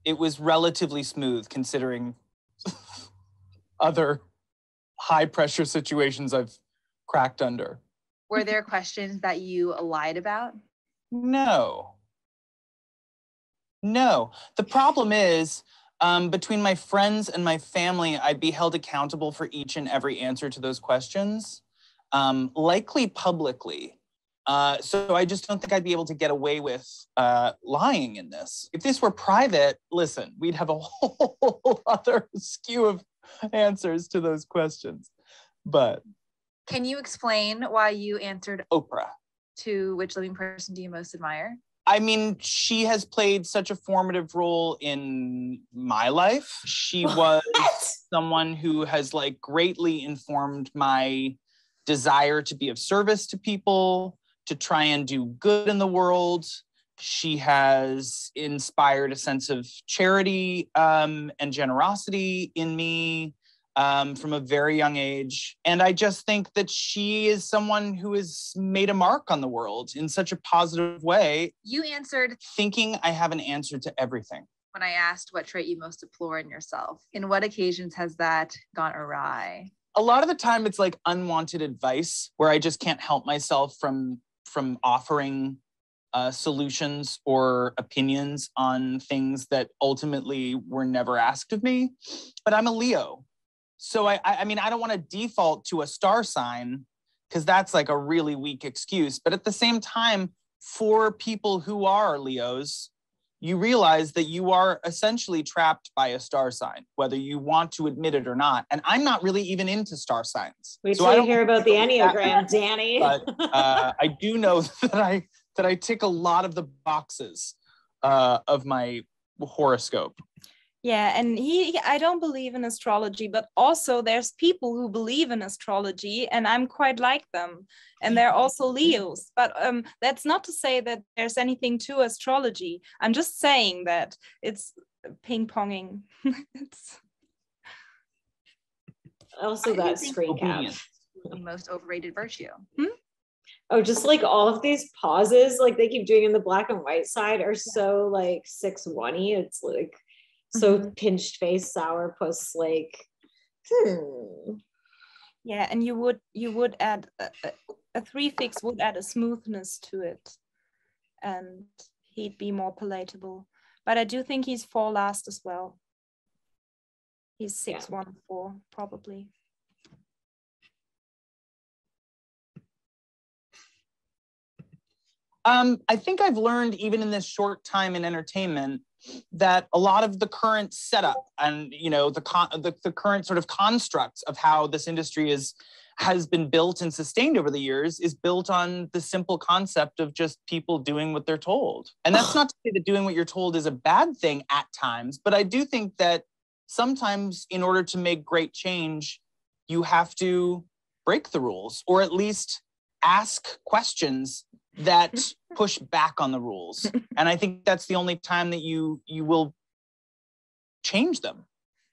it was relatively smooth considering other high pressure situations I've cracked under. Were there questions that you lied about? No. The problem is, between my friends and my family, I'd be held accountable for each and every answer to those questions, likely publicly. So I just don't think I'd be able to get away with lying in this. If this were private, listen, we'd have a whole other skew of answers to those questions. But can you explain why you answered Oprah? To which living person do you most admire? I mean, she has played such a formative role in my life. She was someone who has like greatly informed my desire to be of service to people, to try and do good in the world. She has inspired a sense of charity and generosity in me from a very young age. And I just think that she is someone who has made a mark on the world in such a positive way. You answered thinking I have an answer to everything. When I asked what trait you most deplore in yourself, in what occasions has that gone awry? A lot of the time it's like unwanted advice where I just can't help myself from offering solutions or opinions on things that ultimately were never asked of me. But I'm a Leo. So I mean, I don't want to default to a star sign because that's like a really weak excuse. But at the same time, for people who are Leos, you realize that you are essentially trapped by a star sign, whether you want to admit it or not. And I'm not really even into star signs. Wait till you hear about the Enneagram, Danny. But I do know that I tick a lot of the boxes of my horoscope. Yeah, and I don't believe in astrology, but also there's people who believe in astrology, and I'm quite like them. And they're also Leos. But that's not to say that there's anything to astrology. I'm just saying that it's ping-ponging. It's also that screen cap. The most overrated virtue. Oh, just like all of these pauses, like they keep doing in the black and white side are so like 6-1-y. It's like so pinched face, sourpuss, like yeah, and you would add a 3-fix would add a smoothness to it, and he'd be more palatable. But I do think he's 4 last as well. He's 6-1-4 probably. I think I've learned even in this short time in entertainment that a lot of the current setup and the current sort of constructs of how this industry is has been built and sustained over the years is built on the simple concept of just people doing what they're told. And that's not to say that doing what you're told is a bad thing at times, but I do think that sometimes in order to make great change, you have to break the rules, or at least ask questions that push back on the rules. And I think that's the only time that you will change them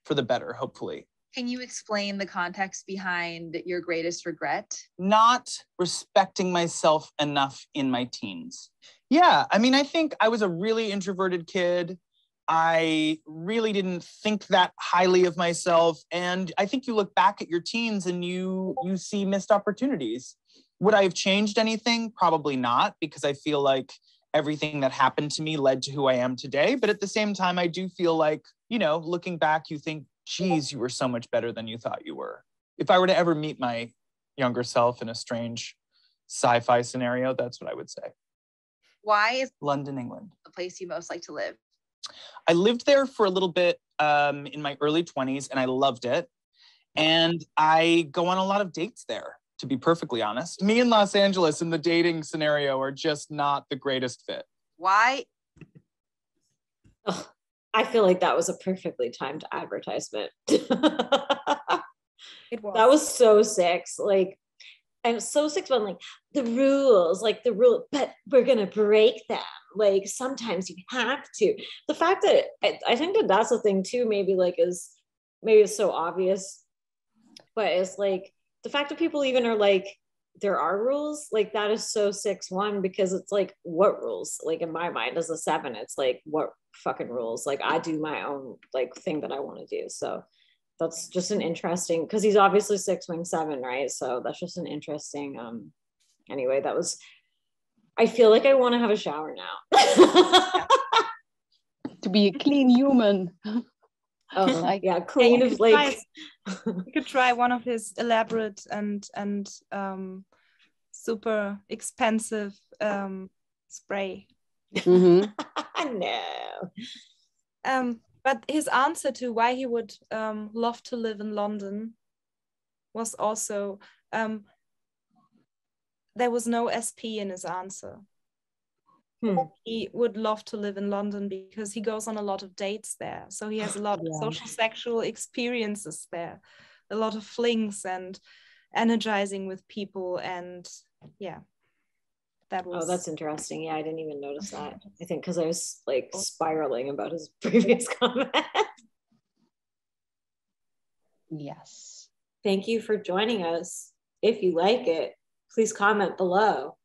for the better, hopefully. Can you explain the context behind your greatest regret? Not respecting myself enough in my teens. Yeah, I mean, I think I was a really introverted kid. I really didn't think that highly of myself. And I think you look back at your teens and you see missed opportunities. Would I have changed anything? Probably not, because I feel like everything that happened to me led to who I am today. But at the same time, I do feel like, you know, looking back, you think, geez, you were so much better than you thought you were. If I were to ever meet my younger self in a strange sci-fi scenario, that's what I would say. Why is London, England the place you most like to live? I lived there for a little bit in my early 20s, and I loved it. And I go on a lot of dates there, to be perfectly honest. Me and Los Angeles in the dating scenario are just not the greatest fit. Why? Oh, I feel like that was a perfectly timed advertisement. It was. That was so six. Like, I'm so sick of like the rules, but we're gonna break them. Like sometimes you have to. The fact that I think that that's the thing too. Maybe it's so obvious, but it's like the fact that people even are like, there are rules, like that is so 6-1, because it's like, what rules? Like in my mind as a 7, it's like, what fucking rules? Like I do my own like thing that I want to do. So that's just an interesting, because he's obviously 6-7, right? So that's just an interesting, anyway, that was, I feel like I want to have a shower now. To be a clean human. Oh, like, yeah, clean of like. You could try one of his elaborate and super expensive spray. Mm-hmm. No. But his answer to why he would love to live in London was also, there was no SP in his answer. He would love to live in London because he goes on a lot of dates there. So he has a lot of social sexual experiences there, a lot of flings and energizing with people. And yeah, that was. Oh, that's interesting. Yeah, I didn't even notice that. I think because I was like spiraling about his previous comment. Yes. Thank you for joining us. If you like it, please comment below.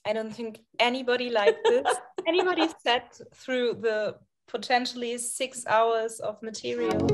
I don't think anybody liked this. Anybody sat through the potentially 6 hours of material.